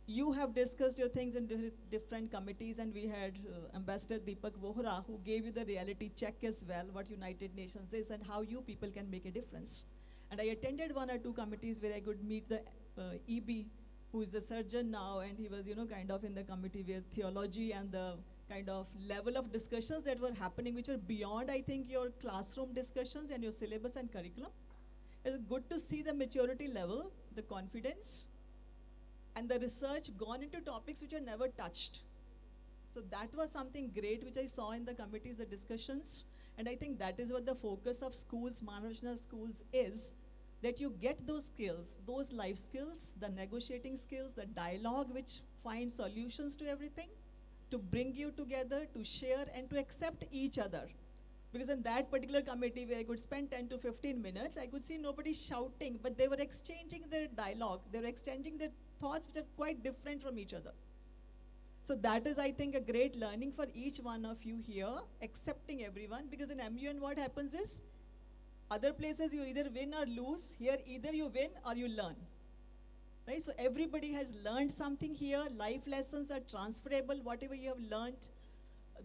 you have discussed your things in different committees, and we had Ambassador Deepak Vohra who gave you the reality check as well, what United Nations is and how you people can make a difference. And I attended one or two committees where I could meet the EB, who is a surgeon now, and he was, kind of in the committee with theology and the kind of level of discussions that were happening, which are beyond, I think, your classroom discussions and your syllabus and curriculum. It's good to see the maturity level, the confidence, and the research gone into topics which are never touched. So that was something great which I saw in the committees, the discussions, and I think that is what the focus of schools, Manav Rachna schools is, that you get those skills, those life skills, the negotiating skills, the dialogue which finds solutions to everything, to bring you together, to share and to accept each other. Because in that particular committee where I could spend 10 to 15 minutes, I could see nobody shouting, but they were exchanging their dialogue, they were exchanging their thoughts which are quite different from each other. So that is, I think, a great learning for each one of you here, accepting everyone, because in MUN what happens is, other places you either win or lose, here either you win or you learn. Right? So everybody has learned something here, life lessons are transferable, whatever you have learned,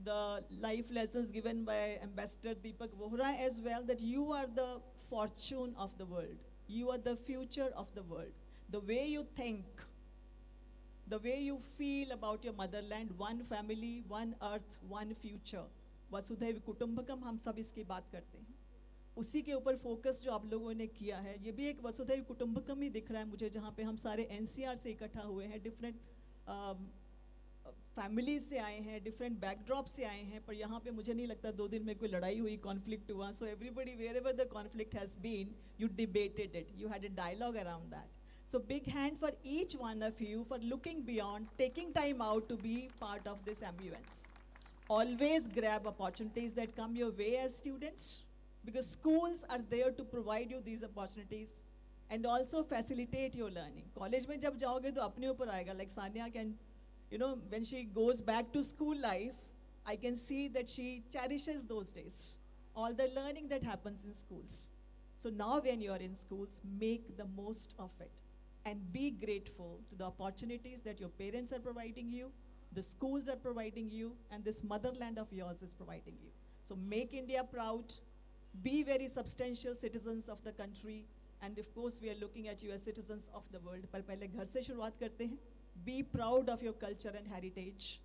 the life lessons given by Ambassador Deepak Vohra as well, that you are the fortune of the world. You are the future of the world. The way you think, the way you feel about your motherland, one family, one earth, one future. Vasudhaiv Kutumbakam, हम सब इसकी बात करते हैं. उसी के ऊपर focus जो आप लोगों ने किया है, ये भी एक वसुधैव कुटुंबकम ही दिख रहा है मुझे, जहाँ पे हम सारे एनसीआर से इकट्ठा हुए हैं, डिफरेंट फैमिलीज से आए हैं, डिफरेंट बैकड्रॉप से आए हैं, पर यहाँ पे मुझे नहीं लगता 2 दिन में कोई लड़ाई हुई, कॉन्फ्लिक्ट हुआ. So everybody wherever the conflict has been, you debated it, you had a dialogue around that. So big hand for each one of you for looking beyond, taking time out to be part of this MUNs. Always grab opportunities that come your way as students, because schools are there to provide you these opportunities and also facilitate your learning. College में जब जाओगे तो अपने ऊपर आएगा. Like Sanya can, when she goes back to school life, I can see that she cherishes those days, all the learning that happens in schools. So now when you are in schools, make the most of it. and be grateful to the opportunities that your parents are providing you, the schools are providing you, and this motherland of yours is providing you. So make India proud, be very substantial citizens of the country, and of course we are looking at you as citizens of the world. पर पहले घर से शुरुआत करते हैं. Be proud of your culture and heritage.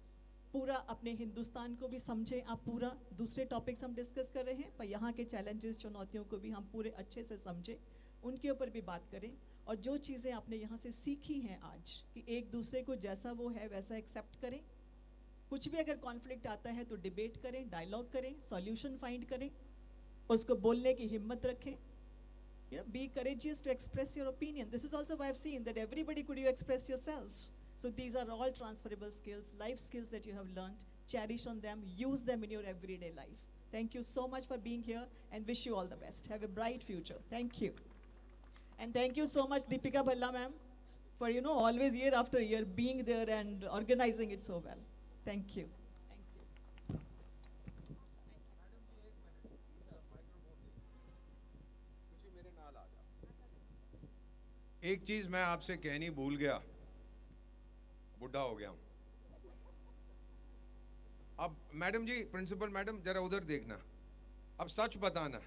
पूरा अपने हिंदुस्तान को भी समझें आप पूरा. दूसरे टॉपिक्स हम डिस्कस कर रहे हैं, पर यहाँ के चैलेंजेस चुनौतियों को भी हम पूरे अच्छे से समझें, उनके ऊपर भी बात करें. और जो चीज़ें आपने यहाँ से सीखी हैं आज, कि एक दूसरे को जैसा वो है वैसा एक्सेप्ट करें. कुछ भी अगर कॉन्फ्लिक्ट आता है तो डिबेट करें, डायलॉग करें, सॉल्यूशन फाइंड करें, उसको बोलने की हिम्मत रखें. Be courageous to express your opinion. This is also why I've seen that everybody could you express yourselves. So these are all transferable skills, life skills that you have learned. Cherish on them, use them in your everyday life. Thank you so much for being here and wish you all the best. Have a bright future. Thank you. And thank you so much Deepika Bhalla ma'am for always year after year being there and organizing it so well. Thank you. एक चीज मैं आपसे कहनी भूल गया, बुढ़ा हो गया हूं. अब मैडम जी, प्रिंसिपल मैडम जरा उधर देखना. अब सच बताना,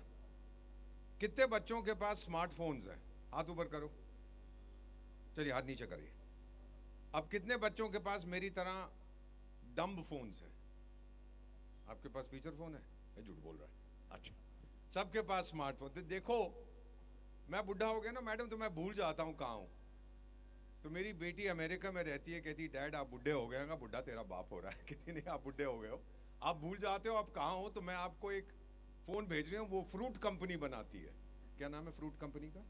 कितने बच्चों के पास स्मार्टफोन्स हैं? हाथ ऊपर करो. चलिए हाथ नीचे करिए. अब कितने बच्चों के पास मेरी तरह डम्ब फोन्स हैं? आपके पास फीचर फोन है? मैं झूठ बोल रहा है. अच्छा, सबके पास स्मार्टफोन. तो देखो, मैं बुढ़ा हो गया ना मैडम, तो मैं भूल जाता हूँ कहाँ हूँ. तो मेरी बेटी अमेरिका में रहती है, कहती डैड आप बुढ़े हो गए. बुढ़ा तेरा बाप हो रहा है. कहती नहीं, आप बुढ़े हो गए हो, आप भूल जाते हो आप कहाँ हो. तो मैं आपको एक फोन भेज रही हूँ, वो फ्रूट कंपनी बनाती है. क्या नाम है फ्रूट कंपनी का?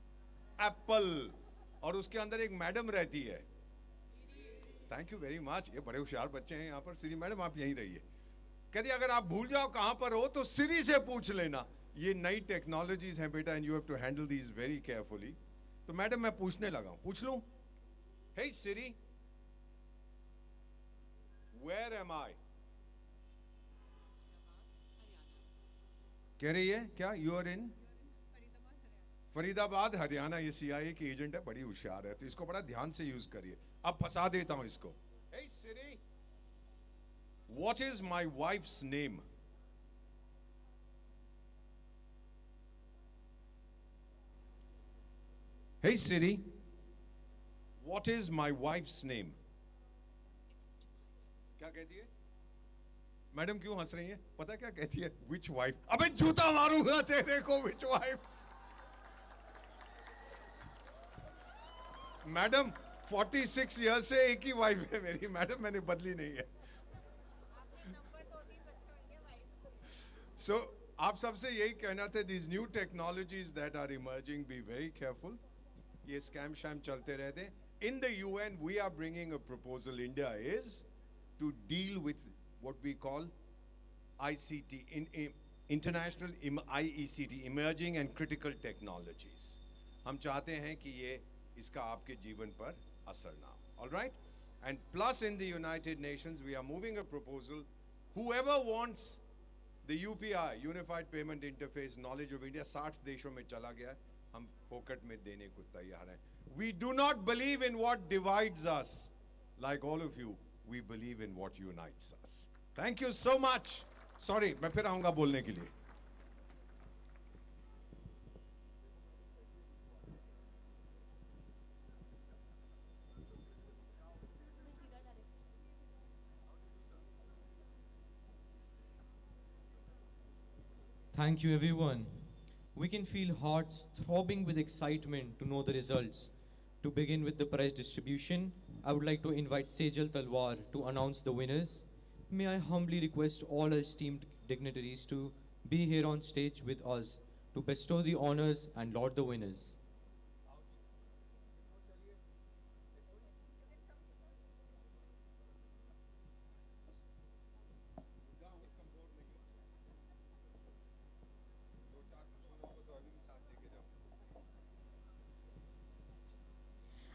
एप्पल. और उसके अंदर एक मैडम रहती है. Thank you very much. ये बड़े होशियार बच्चे हैं यहाँ पर. सिरी मैडम आप यहीं रहिए. कहती अगर आप भूल जाओ कहाँ पर हो तो सिरी से पूछ लेना. ये नई टेक्नोलॉजीज हैं बेटा, and you have to handle these very carefully. तो मैडम मैं पूछने लगा हूं, पूछ लूं? Hey Siri, where am I? कह रही है क्या? You are in Faridabad Haryana. ये CIA की एजेंट है, बड़ी होशियार है, तो इसको बड़ा ध्यान से यूज करिए. अब फंसा देता हूं इसको. Hey Siri, what is my wife's name? Hey Siri, what is my wife's name? क्या कहती है? मैडम क्यों हंस रही है? पता क्या कहती है? Which wife? अबे जूता मारूंगा तेरे को. Which wife? मैडम 46 ईयर से एक ही वाइफ है मेरी मैडम, मैंने बदली नहीं है. So आप सबसे यही कहना था, these new technologies that are emerging, be very careful. ये स्कैम शैम चलते रहते हैं. In the UN, we are bringing a proposal. India is to deal with what we call ICT, International IECT, Emerging and Critical Technologies. हम चाहते हैं कि ये इसका आपके जीवन पर असर ना हो. All right? And plus in the United Nations, we are moving a proposal. Whoever wants the UPI, Unified Payment Interface, Knowledge of India, 60 देशों में चला गया है. हम पॉकेट में देने को तैयार हैं. We do not believe in what divides us. Like all of you, we believe in what unites us. Thank you so much. Sorry, मैं फिर आऊंगा बोलने के लिए. Thank you, everyone. We can feel hearts throbbing with excitement to know the results. To begin with the prize distribution, I would like to invite Sejal Talwar to announce the winners. May I humbly request all our esteemed dignitaries to be here on stage with us to bestow the honors and laud the winners.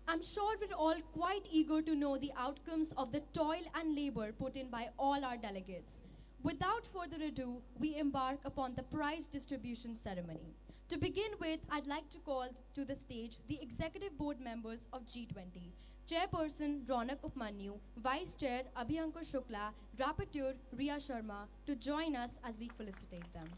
I'm sure we're all quite eager to know the outcomes of the toil and labor put in by all our delegates. Without further ado, we embark upon the prize distribution ceremony. To begin with, I'd like to call to the stage the executive board members of G20. Chairperson Ronak Upmanyu, Vice Chair Abhyankar Shukla, Rapporteur Riya Sharma to join us as we felicitate them.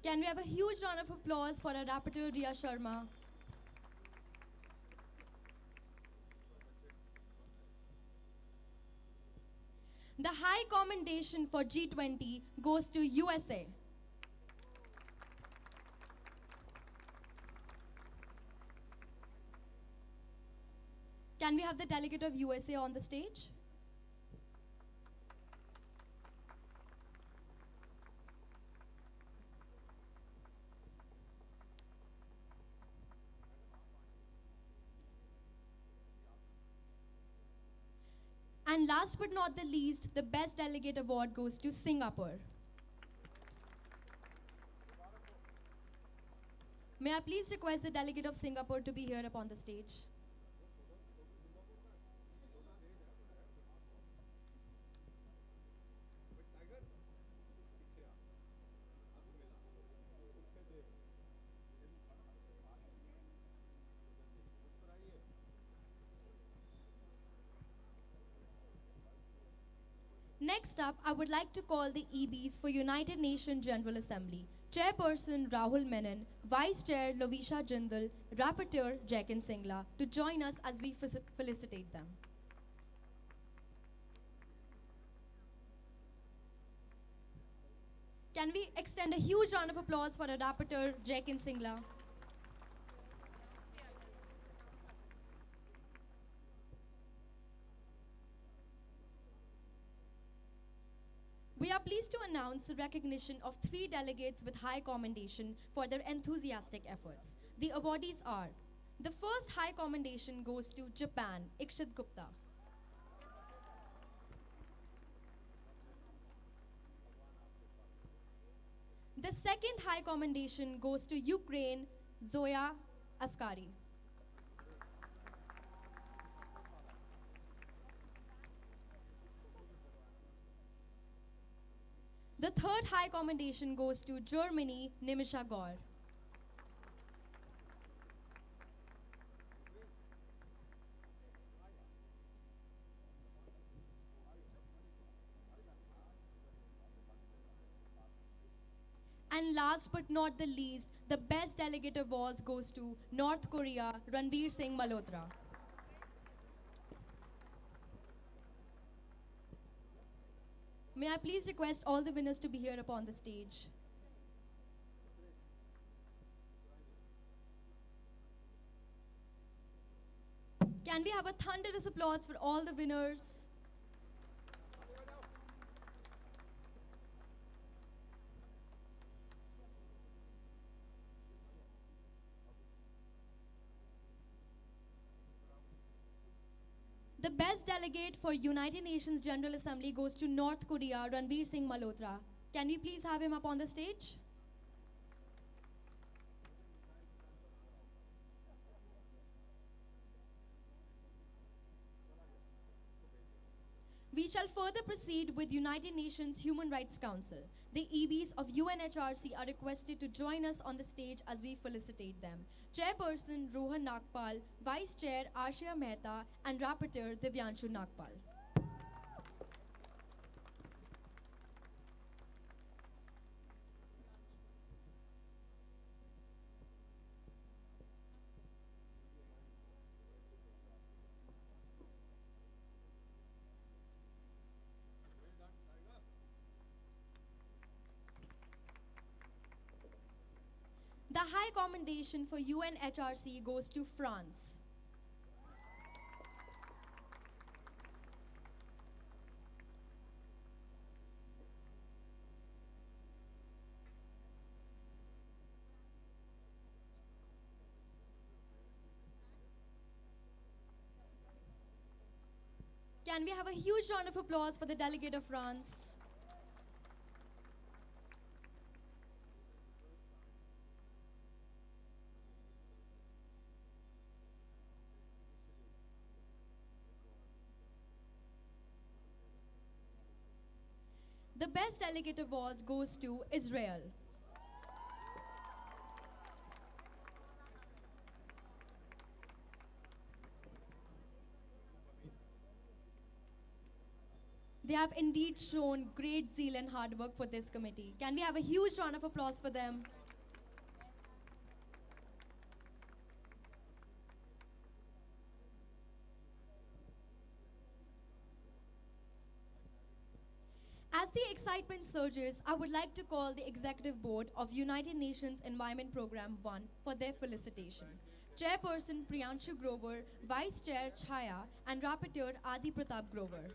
Can we have a huge round of applause for our rapporteur Riya Sharma? The high commendation for G20 goes to USA. Can we have the delegate of USA on the stage? And last but not the least, the Best Delegate Award goes to Singapore. May I please request the Delegate of Singapore to be here upon the stage? Next up, I would like to call the EBs for United Nations General Assembly. Chairperson Rahul Menon, Vice Chair Lovisha Jindal, Rapporteur Jaikin Singla to join us as we felicitate them. Can we extend a huge round of applause for our Rapporteur Jaikin Singla? We are pleased to announce the recognition of 3 delegates with high commendation for their enthusiastic efforts. The awardees are: the first high commendation goes to Japan, Ikshit Gupta. The second high commendation goes to Ukraine, Zoya Askari. The third high commendation goes to Germany, Nimisha Gaur. And last but not the least, the Best Delegate Award goes to North Korea, Ranveer Singh Malhotra. May I please request all the winners to be here upon the stage? Can we have a thunderous applause for all the winners? The Best Delegate for United Nations General Assembly goes to North Korea, Ranveer Singh Malhotra. Can we please have him up on the stage? We shall further proceed with United Nations Human Rights Council. The EBs of UNHRC are requested to join us on the stage as we felicitate them. Chairperson Rohan Nagpal, Vice Chair Ashia Mehta, and Rapporteur Divyanshu Nagpal. The high commendation for UNHRC goes to France. Can we have a huge round of applause for the delegate of France? The best delegate award goes to Israel. They have indeed shown great zeal and hard work for this committee. Can we have a huge round of applause for them? As the excitement surges, I would like to call the Executive Board of United Nations Environment Program 1 for their felicitation. Chairperson Priyanshu Grover, Vice Chair Chaya, and Rapporteur Adi Pratap Grover.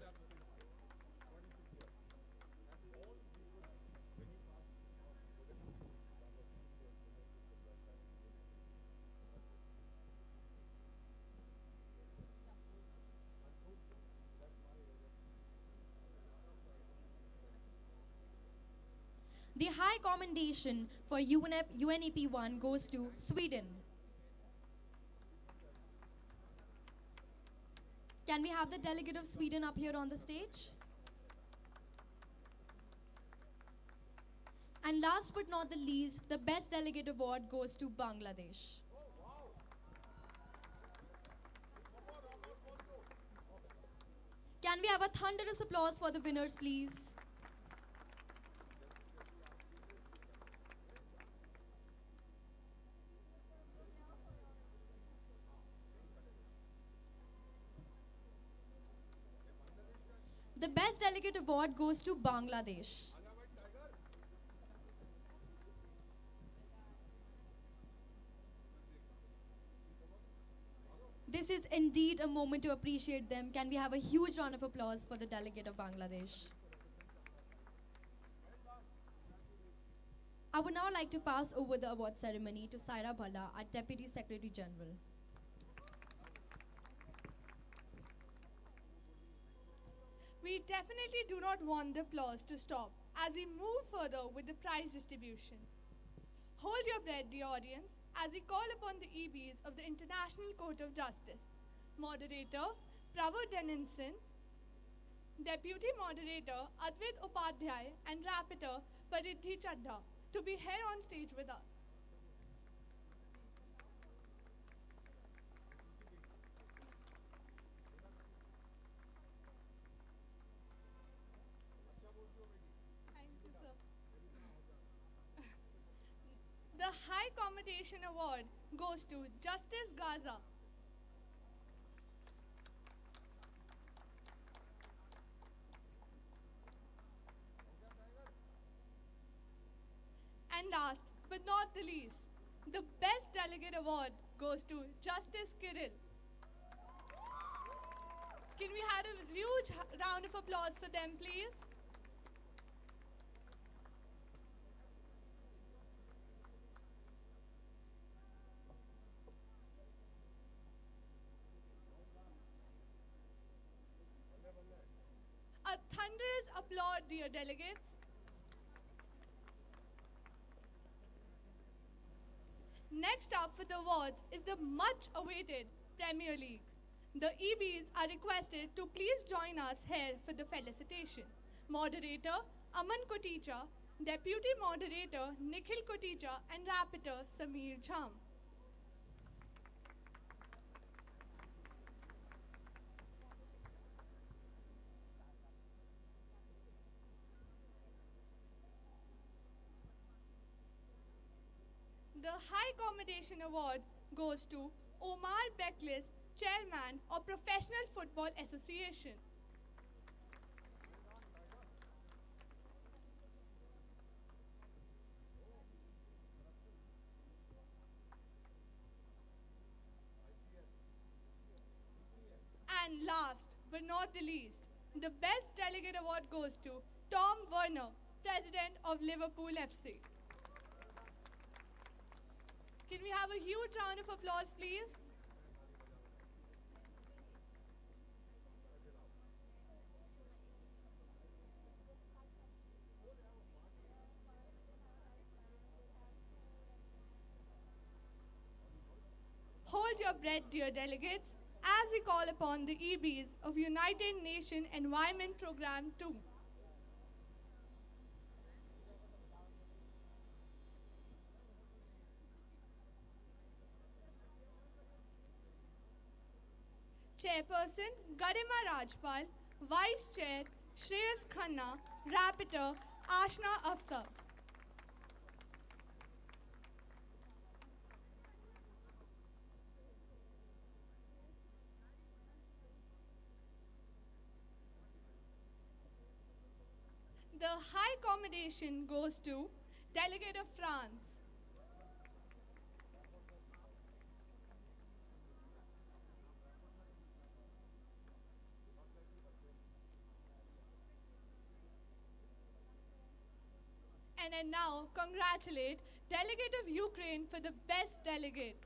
The High Commendation for UNEP 1 goes to Sweden. Can we have the delegate of Sweden up here on the stage? And last but not the least, the Best Delegate Award goes to Bangladesh. Can we have a thunderous applause for the winners, please? The Best Delegate Award goes to Bangladesh. This is indeed a moment to appreciate them. Can we have a huge round of applause for the delegate of Bangladesh? I would now like to pass over the award ceremony to Saira Bhalla, our Deputy Secretary General. We definitely do not want the applause to stop as we move further with the prize distribution. Hold your breath, dear audience, as we call upon the EBs of the International Court of Justice, Moderator Prabhu Denison, Deputy Moderator Advait Upadhyay, and Rapporteur Paridhi Chadha to be here on stage with us. The High Commendation Award goes to Justice Gaza. And last but not the least, the Best Delegate Award goes to Justice Kirill. Can we have a huge round of applause for them, please? A thunderous applause, dear delegates. Next up for the awards is the much awaited Premier League. The EBs are requested to please join us here for the felicitation. Moderator Aman Koticha, Deputy Moderator Nikhil Koticha, and Rapporteur Sameer Jham. The High Commendation Award goes to Omar Beklis, Chairman of Professional Football Association. And last but not the least, the Best Delegate Award goes to Tom Werner, President of Liverpool FC. Can we have a huge round of applause, please? Hold your breath, dear delegates, as we call upon the EBs of United Nations Environment Program 2. Chairperson Garima Rajpal, Vice Chair Shreyas Khanna, Rapporteur Ashna Aftab. The high commendation goes to Delegate of France. And I now congratulate Delegate of Ukraine for the best delegate.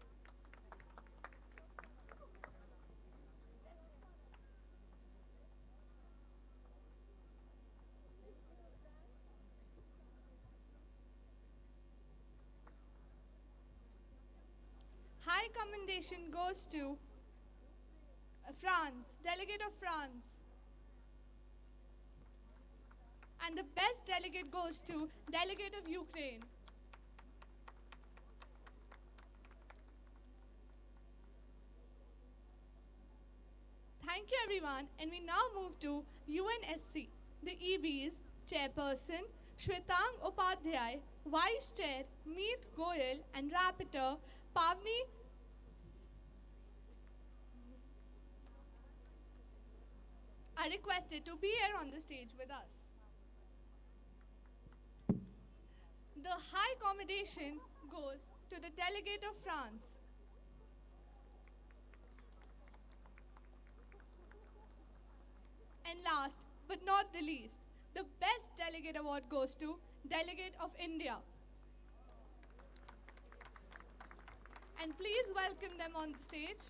High commendation goes to France, Delegate of France. And the best delegate goes to Delegate of Ukraine. Thank you everyone, and we now move to UNSC. The EBs, Chairperson Shwetang Upadhyay, Vice Chair Meet Goyal, and Rapporteur Pavni are requested to be here on the stage with us. The high commendation goes to the Delegate of France. And last but not the least, the best delegate award goes to Delegate of India. And please welcome them on the stage.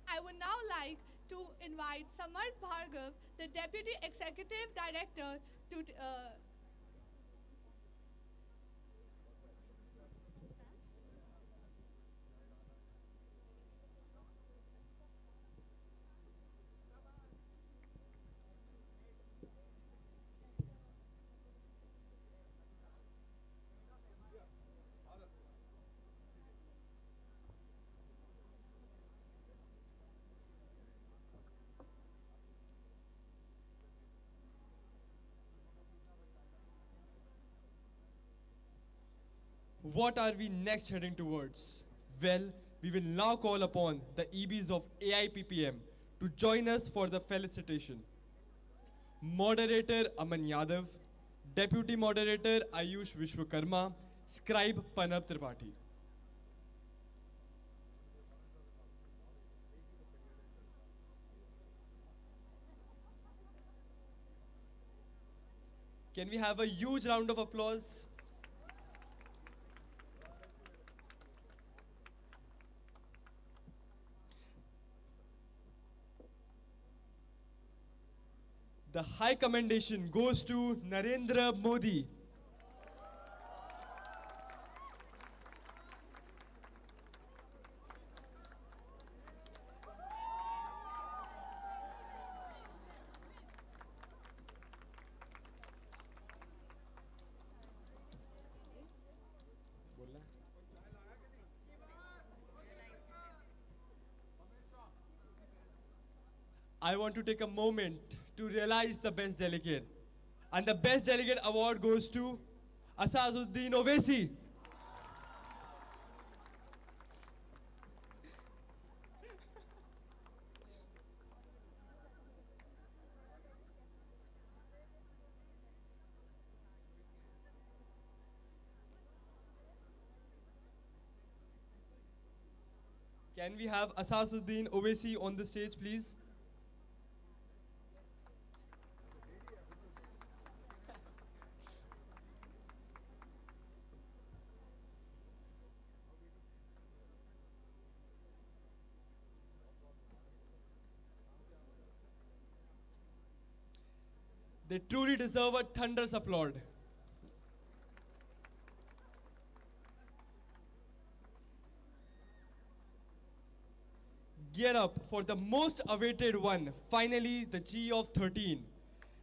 I would now like to invite Samarth Bhargav, the Deputy Executive Director, to What are we next heading towards? Well, we will now call upon the EBs of AIPPM to join us for the felicitation. Moderator Aman Yadav, Deputy Moderator Ayush Vishwakarma, Scribe Panab Tripathi. Can we have a huge round of applause? The high commendation goes to Narendra Modi. I want to take a moment to realize the best delegate. And the best delegate award goes to Asazuddin Owaisi. Can we have Asazuddin Owaisi on the stage, please? They truly deserve a thunderous applause. gear up for the most awaited one, finally the G of 13.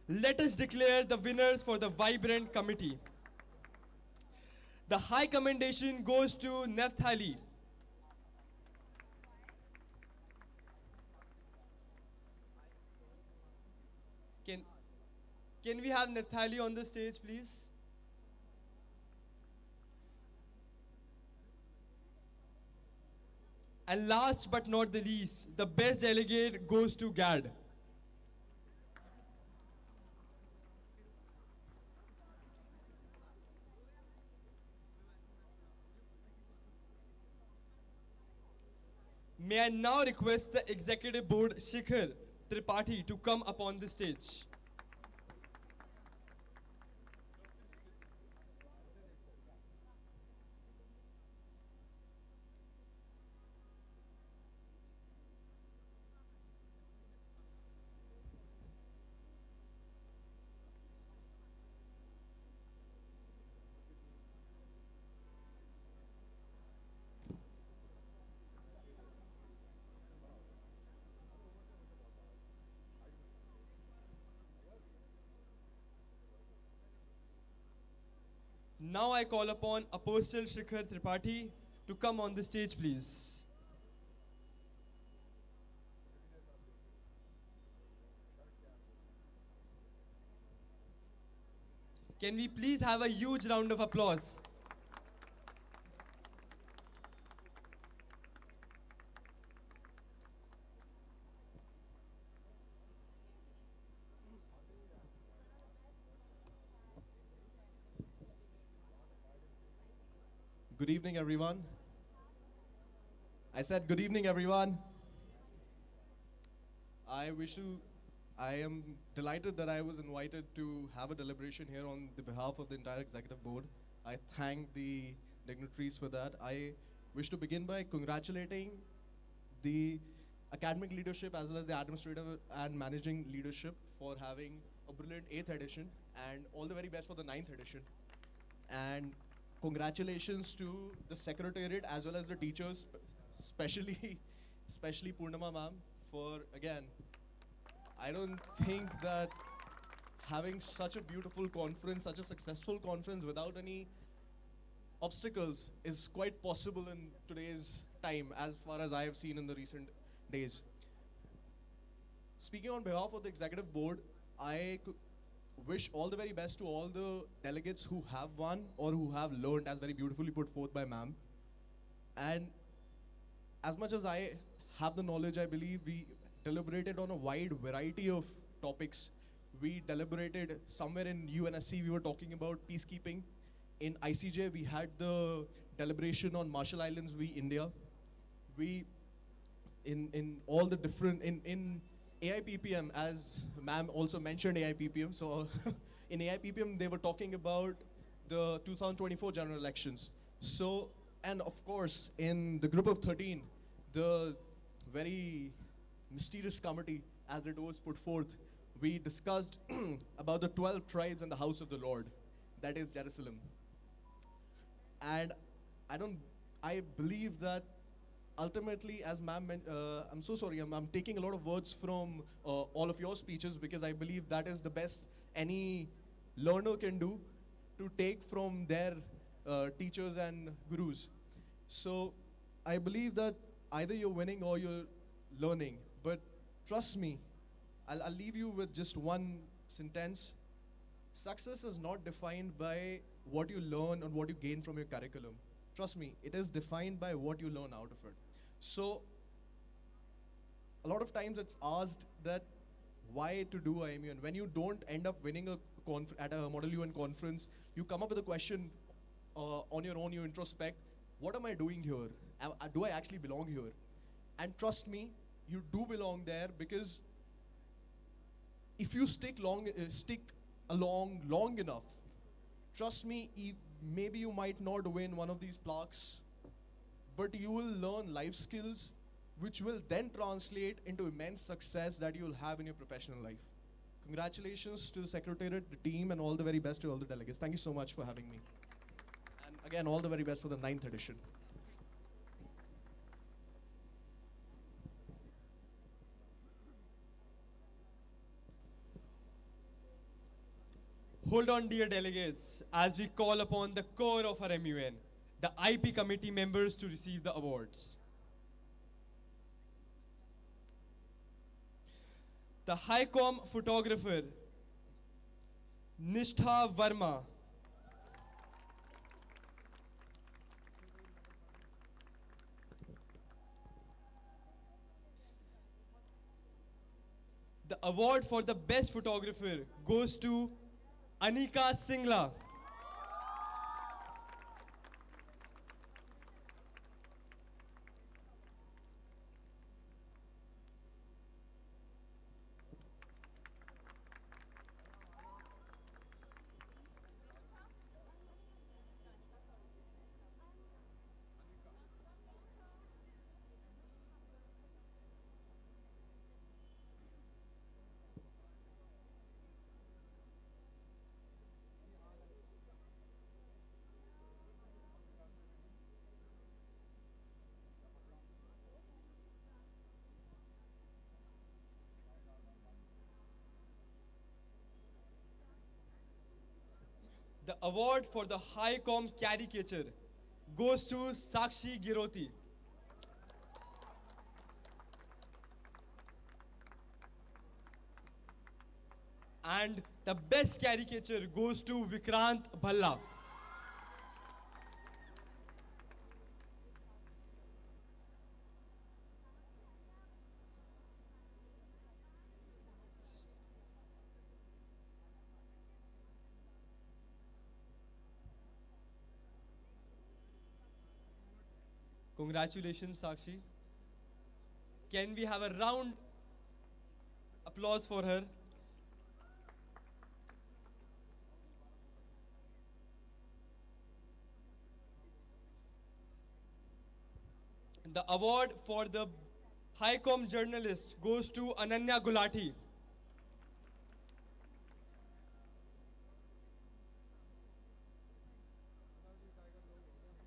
Let us declare the winners for the vibrant committee. The high commendation goes to Naphtali. Can we have Naphtali on the stage, please? And last but not the least, the best delegate goes to Gad. May I now request the Executive Board Shikhar Tripathi to come upon the stage. Now I call upon Apostle Shikhar Tripathi to come on the stage, please. Can we please have a huge round of applause? Good evening, everyone. I said good evening, everyone. I am delighted that I was invited to have a deliberation here on the behalf of the entire executive board. I thank the dignitaries for that. I wish to begin by congratulating the academic leadership as well as the administrative and managing leadership for having a brilliant 8th edition, and all the very best for the 9th edition. And congratulations to the secretariat as well as the teachers, especially Purnama ma'am, for again, I don't think that having such a beautiful conference, such a successful conference without any obstacles is quite possible in today's time, as far as I have seen in the recent days. Speaking on behalf of the executive board, I wish all the very best to all the delegates who have won or who have learned, as very beautifully put forth by ma'am. And as much as I have the knowledge, I believe we deliberated on a wide variety of topics. We deliberated somewhere in UNSC, we were talking about peacekeeping. In ICJ, we had the deliberation on Marshall Islands v. India. We, in all the different, in AIPPM, as ma'am also mentioned AIPPM, so in AIPPM they were talking about the 2024 general elections. So, and of course, in the group of 13, the very mysterious committee, as it was put forth, we discussed about the 12 tribes and the house of the Lord, that is Jerusalem. And I believe that ultimately, as ma'am, I'm so sorry, I'm taking a lot of words from all of your speeches, because I believe that is the best any learner can do, to take from their teachers and gurus. So I believe that either you're winning or you're learning, but trust me, I'll leave you with just one sentence. Success is not defined by what you learn or what you gain from your curriculum. Trust me, it is defined by what you learn out of it. So, a lot of times it's asked that why to do IMUN. When you don't end up winning at a Model UN conference, you come up with a question on your own, you introspect, what am I doing here? Do I actually belong here? And trust me, you do belong there, because if you stick along long enough, trust me, maybe you might not win one of these plaques, but you will learn life skills which will then translate into immense success that you will have in your professional life. Congratulations to the Secretariat, the team, and all the very best to all the delegates. Thank you so much for having me. And again, all the very best for the 9th edition. Hold on, dear delegates, as we call upon the core of our MUN, the IP committee members to receive the awards. The HiCom photographer, Nishtha Verma. The award for the best photographer goes to Anika Singla. The award for the HiCom caricature goes to Sakshi Giroti. And the best caricature goes to Vikrant Bhalla. Congratulations, Sakshi. Can we have a round applause for her? The award for the HiCom journalist goes to Ananya Gulati.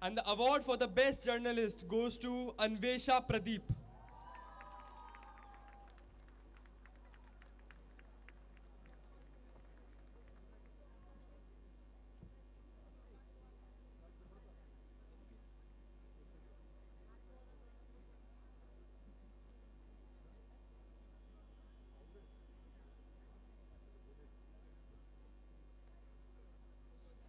And the award for the best journalist goes to Anvesha Pradeep.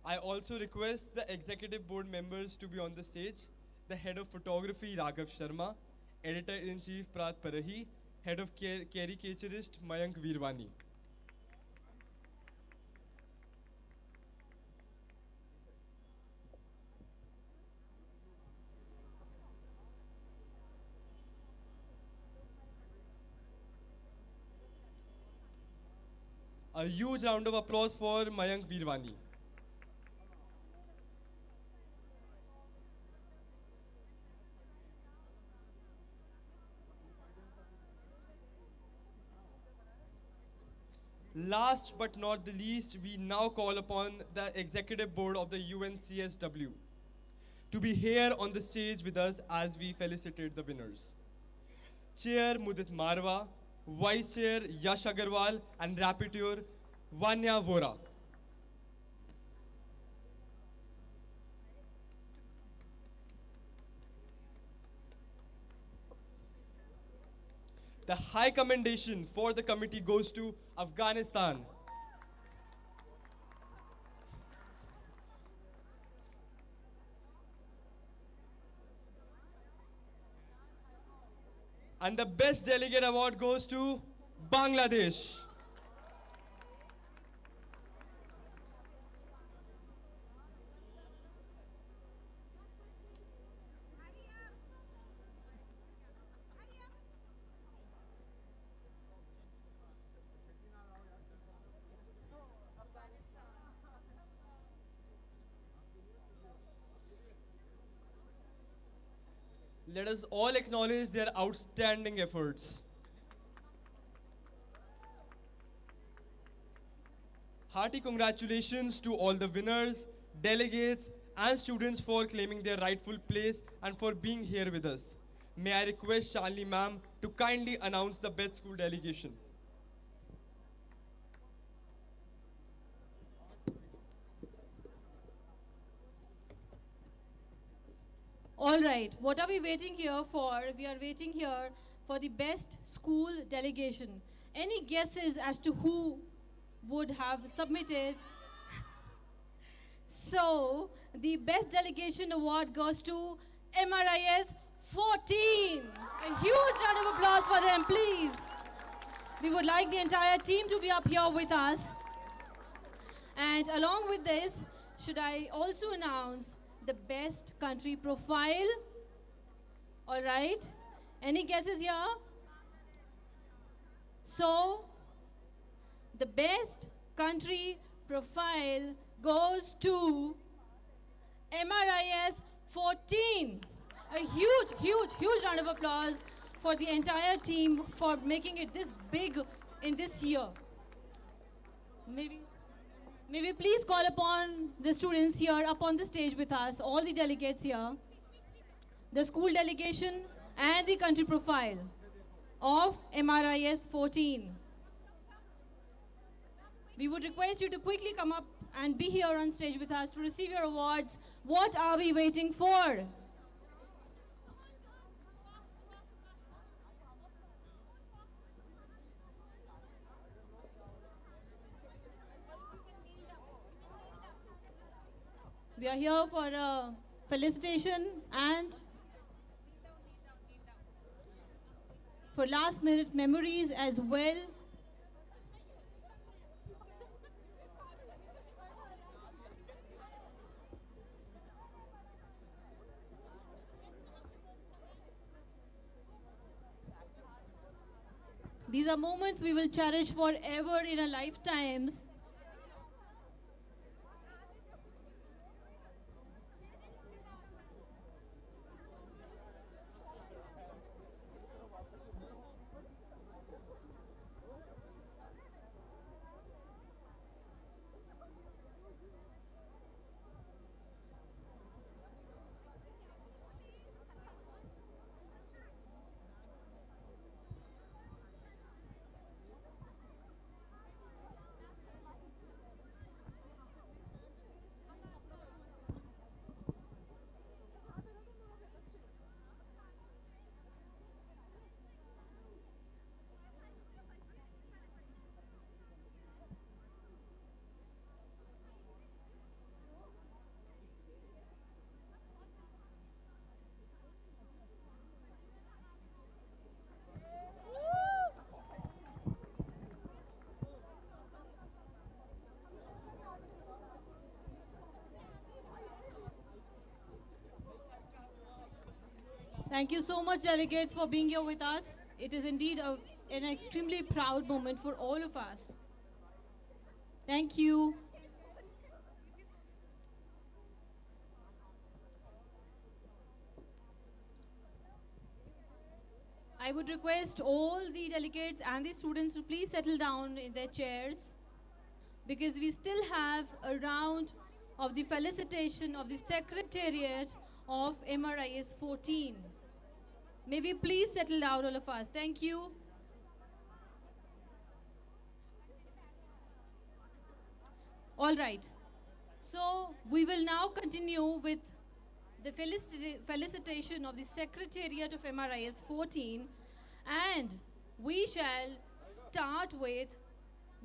I also request the executive board members to be on the stage. The head of photography, Raghav Sharma, editor-in-chief, Prat Parahi, head of caricaturist, Mayank Veerwani. A huge round of applause for Mayank Veerwani. Last but not the least, we now call upon the executive board of the UNCSW to be here on the stage with us as we felicitate the winners. Chair Mudit Marwa, Vice Chair Yash Agarwal, and Rapporteur Vanya Vora. The high commendation for the committee goes to Afghanistan. And the best delegate award goes to Bangladesh. Let us all acknowledge their outstanding efforts. Hearty congratulations to all the winners, delegates, and students for claiming their rightful place and for being here with us. May I request Shalini ma'am to kindly announce the best school delegation. right, what are we waiting here for? We are waiting here for the best school delegation. Any guesses as to who would have submitted? So, the best delegation award goes to MRIS 14. A huge round of applause for them, please. We would like the entire team to be up here with us. And along with this, should I also announce the best country profile? All right. Any guesses here? So, the best country profile goes to MRIS 14. A huge, huge, huge round of applause for the entire team for making it this big in this year. Maybe please call upon the students here up on the stage with us, all the delegates here, the school delegation and the country profile of MRIS 14. We would request you to quickly come up and be here on stage with us to receive your awards. What are we waiting for? We are here for a felicitation and for last minute memories as well. These are moments we will cherish forever in our lifetimes. Thank you so much, delegates, for being here with us. It is indeed an extremely proud moment for all of us. Thank you. I would request all the delegates and the students to please settle down in their chairs because we still have a round of the felicitation of the Secretariat of MRIS 14. May we please settle down, all of us. Thank you. All right. So we will now continue with the felicitation of the Secretariat of MRIS 14, and we shall start with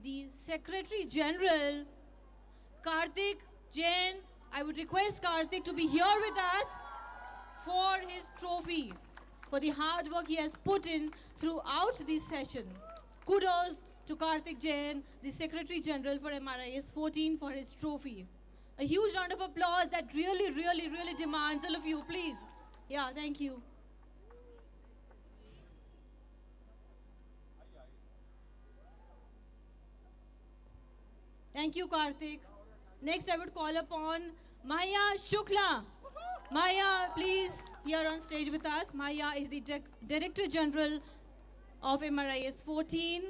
the Secretary General, Karthik Jain. I would request Karthik to be here with us for his trophy, for the hard work he has put in throughout this session. Kudos to Karthik Jain, the Secretary General for MRIS 14, for his trophy. A huge round of applause that really, really, really demands all of you, please. Yeah, thank you. Thank you, Karthik. Next, I would call upon Maya Shukla. Maya, please, here on stage with us. Maya is the Director General of MRIS 14.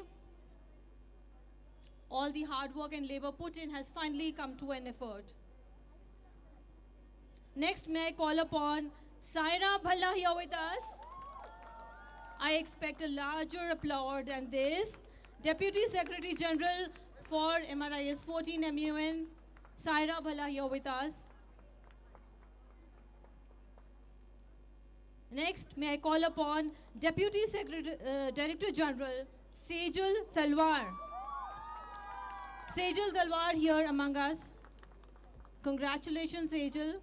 All the hard work and labor put in has finally come to an effort. Next, may I call upon Saira Bhalla here with us. I expect a larger applause than this. Deputy Secretary General for MRIS 14 MUN, Saira Bhalla here with us. Next, may I call upon Deputy Director General Sejal Talwar. Sejal Talwar here among us. Congratulations, Sejal.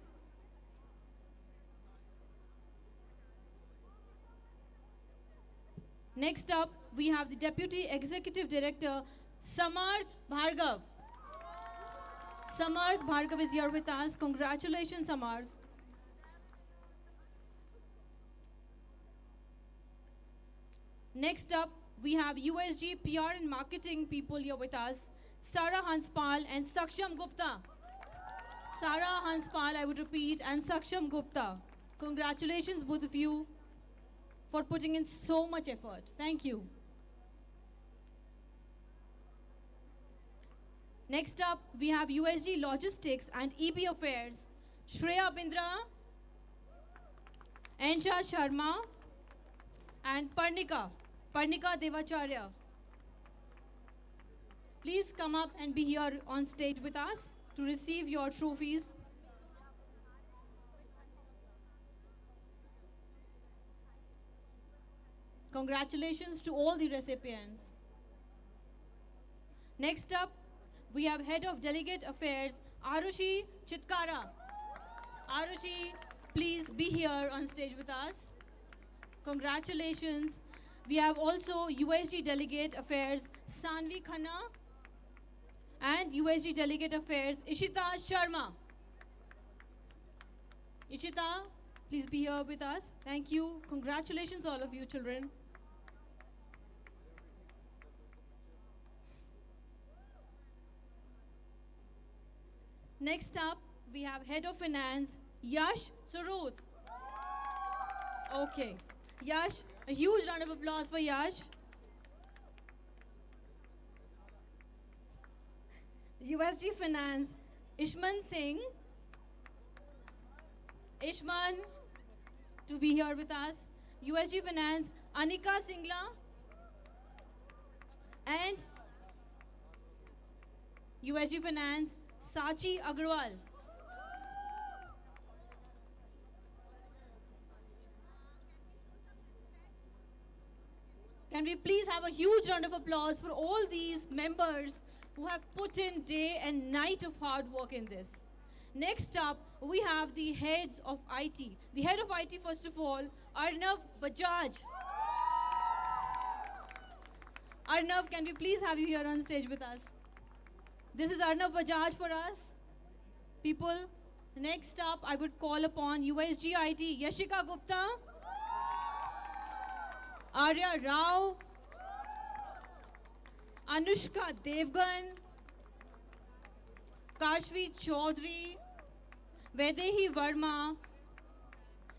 Next up, we have the Deputy Executive Director, Samarth Bhargav. Samarth Bhargav is here with us. Congratulations, Samarth. Next up, we have USG PR and marketing people here with us, Sarah Hanspal and Saksham Gupta. Sarah Hanspal, I would repeat, and Saksham Gupta. Congratulations, both of you, for putting in so much effort. Thank you. Next up, we have USG Logistics and EB Affairs, Shreya Bindra, Ansha Sharma, and Parnika Devacharya. Please come up and be here on stage with us to receive your trophies. Congratulations to all the recipients. Next up, we have Head of Delegate Affairs, Arushi Chitkara. Arushi, please be here on stage with us. Congratulations. We have also USG Delegate Affairs, Sanvi Khanna, and USG Delegate Affairs, Ishita Sharma. Ishita, please be here with us. Thank you. Congratulations, all of you children. Next up, we have Head of Finance, Yash Sarut. Okay. Yash, a huge round of applause for Yash. USG Finance, Ishman Singh. Ishman, to be here with us. USG Finance, Anika Singla. And USG Finance, Sachi Agrawal. Can we please have a huge round of applause for all these members who have put in day and night of hard work in this. Next up, we have the heads of IT. The head of IT, first of all, Arnav Bajaj. Arnav, can we please have you here on stage with us? This is Arnav Bajaj for us. People, next up, I would call upon USG IT, Yashika Gupta, Arya Rao, Anushka Devgan, Kashvi Chaudhary, Vedehi Verma,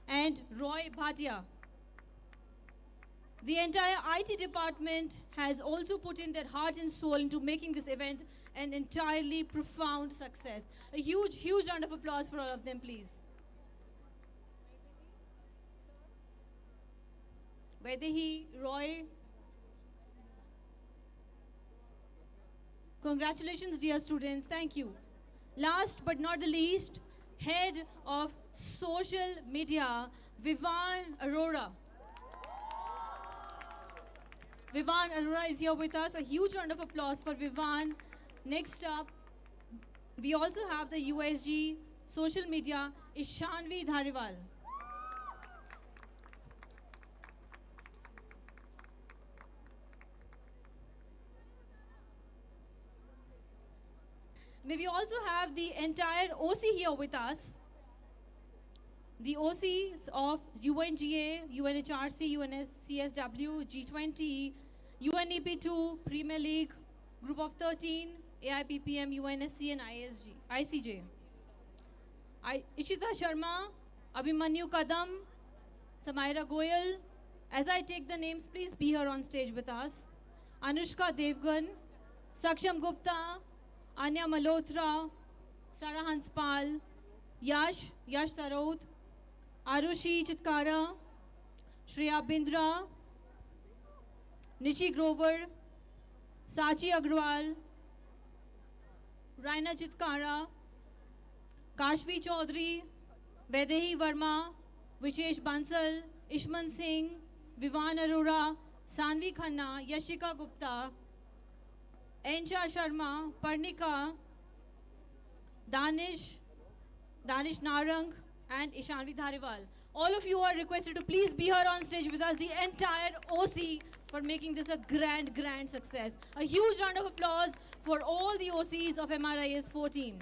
and Roy Bhatia. The entire IT department has also put in their heart and soul into making this event an entirely profound success. A huge, huge round of applause for all of them, please. Vedehi, Roy. Congratulations, dear students. Thank you. Last but not the least, Head of Social Media, Vivan Arora. Vivan Arora is here with us. A huge round of applause for Vivan. Next up, we also have the USG Social Media, Ishanvi Dhariwal. May we also have the entire OC here with us. The OCs of UNGA, UNHRC, UNSCSW, G20, UNEP2, Premier League, Group of 13, AIPPM, UNSC, and ICJ. Ishita Sharma, Abhimanyu Kadam, Samaira Goyal. As I take the names, please be here on stage with us. Anushka Devgan, Saksham Gupta, Anya Malhotra, Sarah Hanspal, Yash Sarot, Arushi Chitkara, Shreya Bindra, Nishi Grover, Sachi Agrawal, Raina Chitkara, Kashvi Chaudhary, Vedehi Verma, Vishesh Bansal, Ishman Singh, Vivan Arora, Sanvi Khanna, Yashika Gupta, Encha Sharma, Parnika, Danish Narang, and Ishanvi Dhariwal. All of you are requested to please be here on stage with us, the entire OC, for making this a grand, grand success. A huge round of applause for all the OCs of MRIS 14.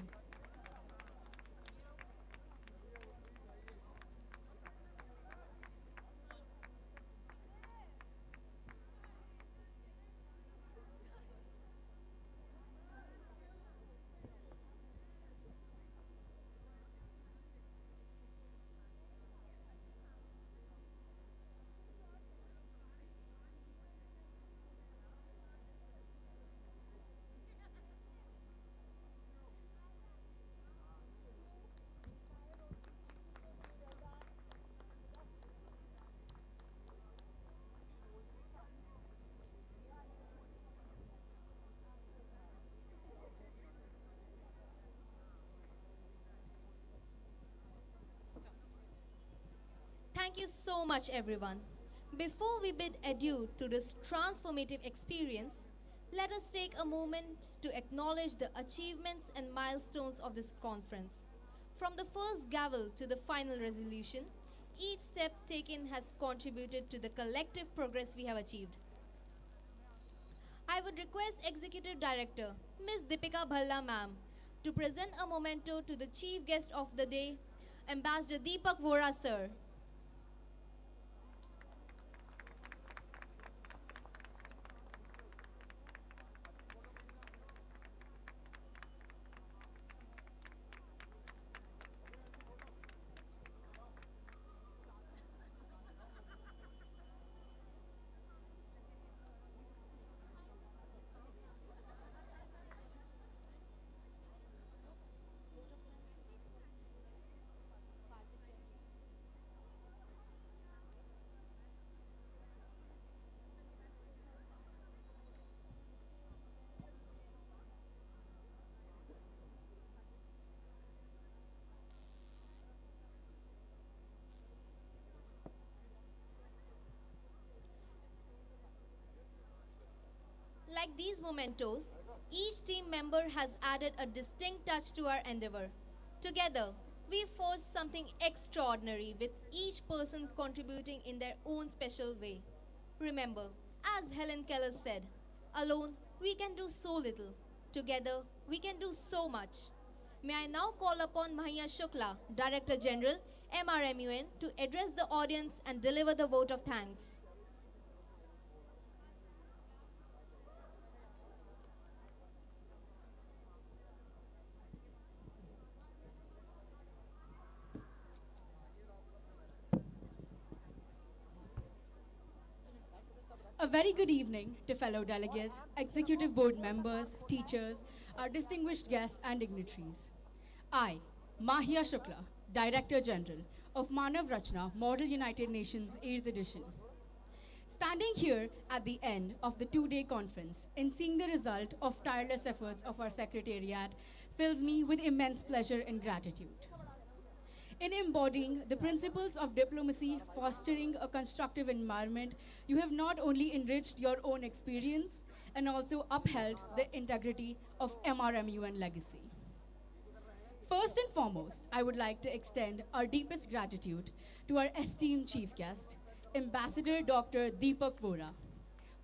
Thank you so much, everyone. Before we bid adieu to this transformative experience, let us take a moment to acknowledge the achievements and milestones of this conference. From the first gavel to the final resolution, each step taken has contributed to the collective progress we have achieved. I would request Executive Director Ms. Deepika Bhalla ma'am to present a memento to the chief guest of the day, Ambassador Deepak Vora sir. Like these mementos, each team member has added a distinct touch to our endeavor. Together, we forged something extraordinary with each person contributing in their own special way. Remember, as Helen Keller said, alone we can do so little. Together, we can do so much. May I now call upon Mahia Shukla, Director General, MRMUN, to address the audience and deliver the vote of thanks. A very good evening to fellow delegates, executive board members, teachers, our distinguished guests and dignitaries. I, Mahia Shukla, Director General of Manav Rachna Model United Nations 8th edition. Standing here at the end of the two-day conference and seeing the result of tireless efforts of our secretariat fills me with immense pleasure and gratitude. In embodying the principles of diplomacy, fostering a constructive environment, you have not only enriched your own experience and also upheld the integrity of MRMUN legacy. First and foremost, I would like to extend our deepest gratitude to our esteemed chief guest, Ambassador Dr. Deepak Vora,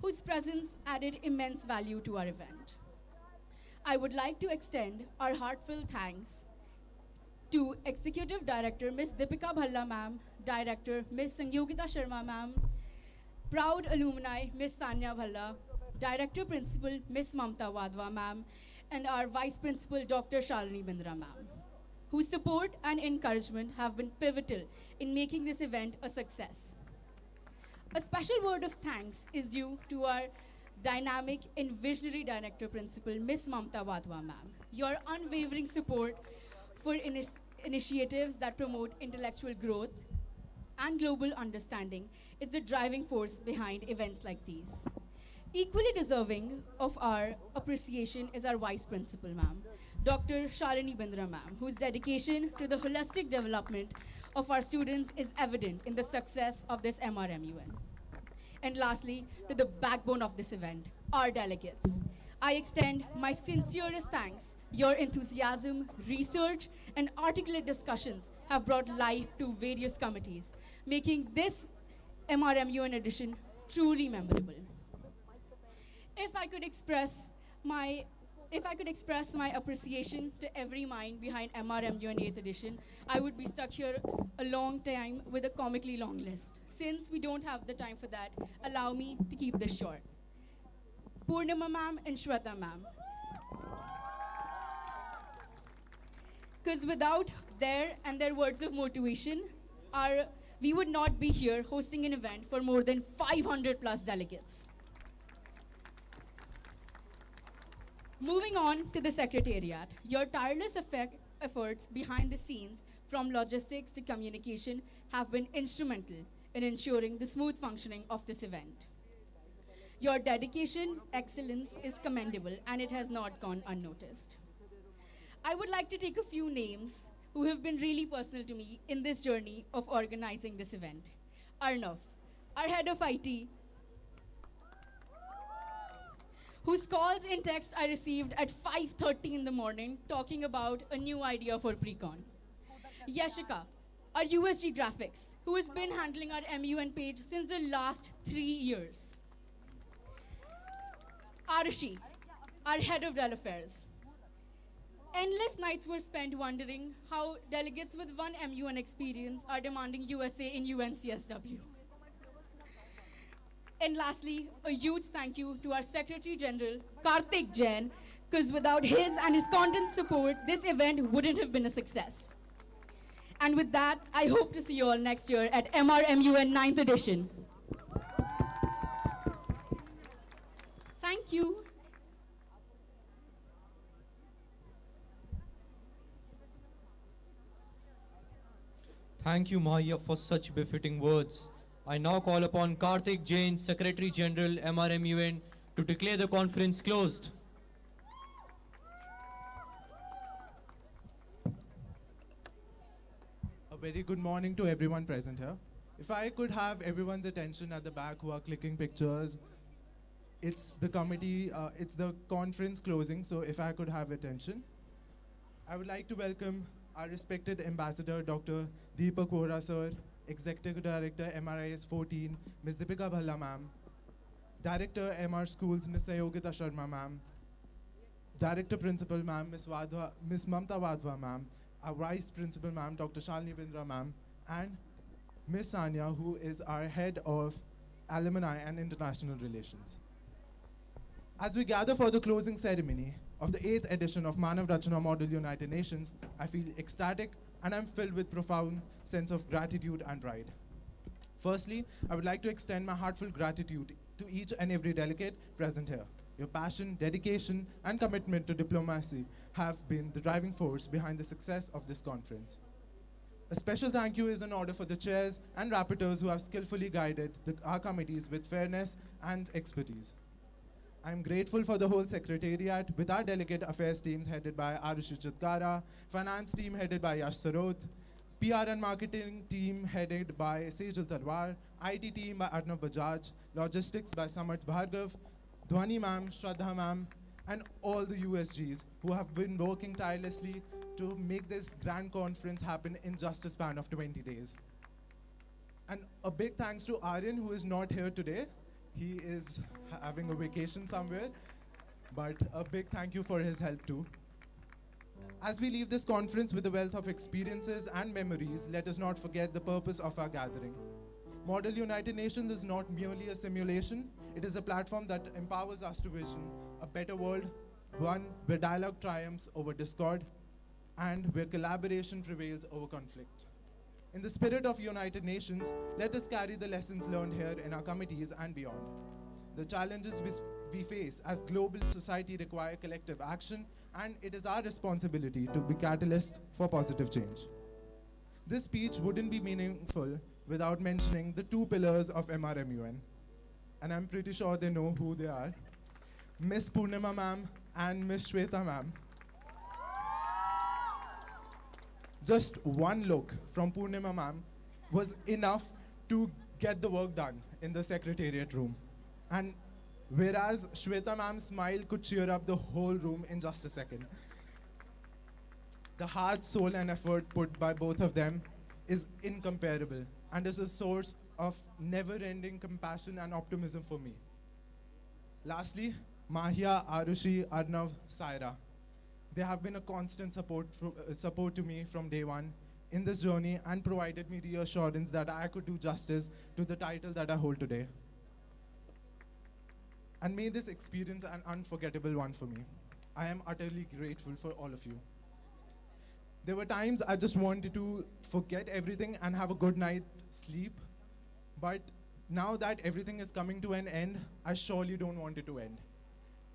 whose presence added immense value to our event. I would like to extend our heartfelt thanks to Executive Director Ms. Deepika Bhalla ma'am, Director Ms. Sangyogita Sharma ma'am, proud alumni Ms. Sanya Bhalla, Director Principal Ms. Mamta Wadhwa ma'am, and our Vice Principal Dr. Shalini Bindra ma'am, whose support and encouragement have been pivotal in making this event a success. A special word of thanks is due to our dynamic and visionary Director Principal Ms. Mamta Wadhwa ma'am. Your unwavering support for initiatives that promote intellectual growth and global understanding is the driving force behind events like these. Equally deserving of our appreciation is our Vice Principal, ma'am, Dr. Shalini Bindra, ma'am, whose dedication to the holistic development of our students is evident in the success of this MRMUN. And lastly, to the backbone of this event, our delegates. I extend my sincerest thanks. Your enthusiasm, research, and articulate discussions have brought life to various committees, making this MRMUN edition truly memorable. If I could express my appreciation to every mind behind MRMUN 8th edition, I would be stuck here a long time with a comically long list. Since we don't have the time for that, allow me to keep this short. Purnima ma'am and Shweta ma'am. Because without their words of motivation, we would not be here hosting an event for more than 500 plus delegates. Moving on to the Secretariat, your tireless efforts behind the scenes, from logistics to communication, have been instrumental in ensuring the smooth functioning of this event. Your dedication, excellence is commendable, and it has not gone unnoticed. I would like to take a few names who have been really personal to me in this journey of organizing this event. Arnav, our head of IT, whose calls and texts I received at 5:30 in the morning talking about a new idea for pre-con. Yashika, our USG graphics, who has been handling our MUN page since the last 3 years. Arushi, our head of Del Affairs. Endless nights were spent wondering how delegates with one MUN experience are demanding USA in UNCSW. And lastly, a huge thank you to our Secretary General, Karthik Jain, because without his and his content support, this event wouldn't have been a success. And with that, I hope to see you all next year at MRMUN 9th edition. Thank you. Thank you, Mahia, for such befitting words. I now call upon Karthik Jain, Secretary General, MRMUN, to declare the conference closed. A very good morning to everyone present here. If I could have everyone's attention at the back who are clicking pictures, it's the committee, it's the conference closing, so if I could have attention. I would like to welcome our respected Ambassador, Dr. Deepak Vohra sir, Executive Director, MRIS 14, Ms. Deepika Bhalla ma'am, Director, MR Schools, Ms. Sayogita Sharma ma'am, Director Principal ma'am, Ms. Mamta Vadhva ma'am, our Vice Principal ma'am, Dr. Shalini Bindra ma'am, and Ms. Sanya, who is our Head of Alumni and International Relations. As we gather for the closing ceremony of the 8th edition of Manav Rachna Model United Nations, I feel ecstatic and I'm filled with profound sense of gratitude and pride. Firstly, I would like to extend my heartfelt gratitude to each and every delegate present here. Your passion, dedication, and commitment to diplomacy have been the driving force behind the success of this conference. A special thank you is in order for the chairs and rapporteurs who have skillfully guided our committees with fairness and expertise. I am grateful for the whole Secretariat with our delegate affairs teams headed by Arushi Chitkara, finance team headed by Yash Sarot, PR and marketing team headed by Sejal Talwar, IT team by Arnav Bajaj, logistics by Samarth Bhargav, Dhwani ma'am, Shraddha ma'am, and all the USGs who have been working tirelessly to make this grand conference happen in just a span of 20 days. And a big thanks to Aryan, who is not here today. He is having a vacation somewhere, but a big thank you for his help too. As we leave this conference with a wealth of experiences and memories, let us not forget the purpose of our gathering. Model United Nations is not merely a simulation, it is a platform that empowers us to vision a better world, one where dialogue triumphs over discord, and where collaboration prevails over conflict. In the spirit of United Nations, let us carry the lessons learned here in our committees and beyond. The challenges we face as global society require collective action, and it is our responsibility to be catalysts for positive change. This speech wouldn't be meaningful without mentioning the two pillars of MRMUN, and I'm pretty sure they know who they are. Miss Purnima ma'am and Miss Shweta ma'am. Just one look from Purnima ma'am was enough to get the work done in the secretariat room. And whereas Shweta ma'am's smile could cheer up the whole room in just a second. The heart, soul, and effort put by both of them is incomparable and is a source of never-ending compassion and optimism for me. Lastly, Mahia, Arushi, Arnav, Saira. They have been a constant support to me from day one in this journey and provided me reassurance that I could do justice to the title that I hold today. And made this experience an unforgettable one for me. I am utterly grateful for all of you. There were times I just wanted to forget everything and have a good night's sleep, but now that everything is coming to an end, I surely don't want it to end.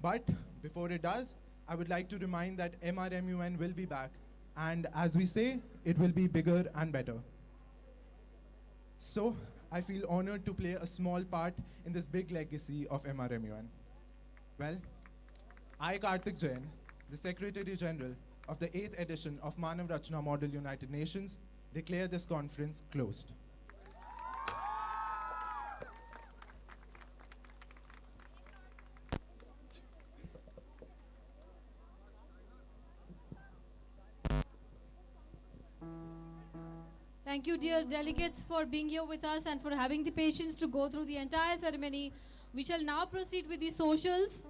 But before it does, I would like to remind that MRMUN will be back, and as we say, it will be bigger and better. So, I feel honored to play a small part in this big legacy of MRMUN. Well, I, Karthik Jain, the Secretary General of the 8th edition of Manav Rachna Model United Nations, declare this conference closed. Thank you, dear delegates, for being here with us and for having the patience to go through the entire ceremony. We shall now proceed with the socials.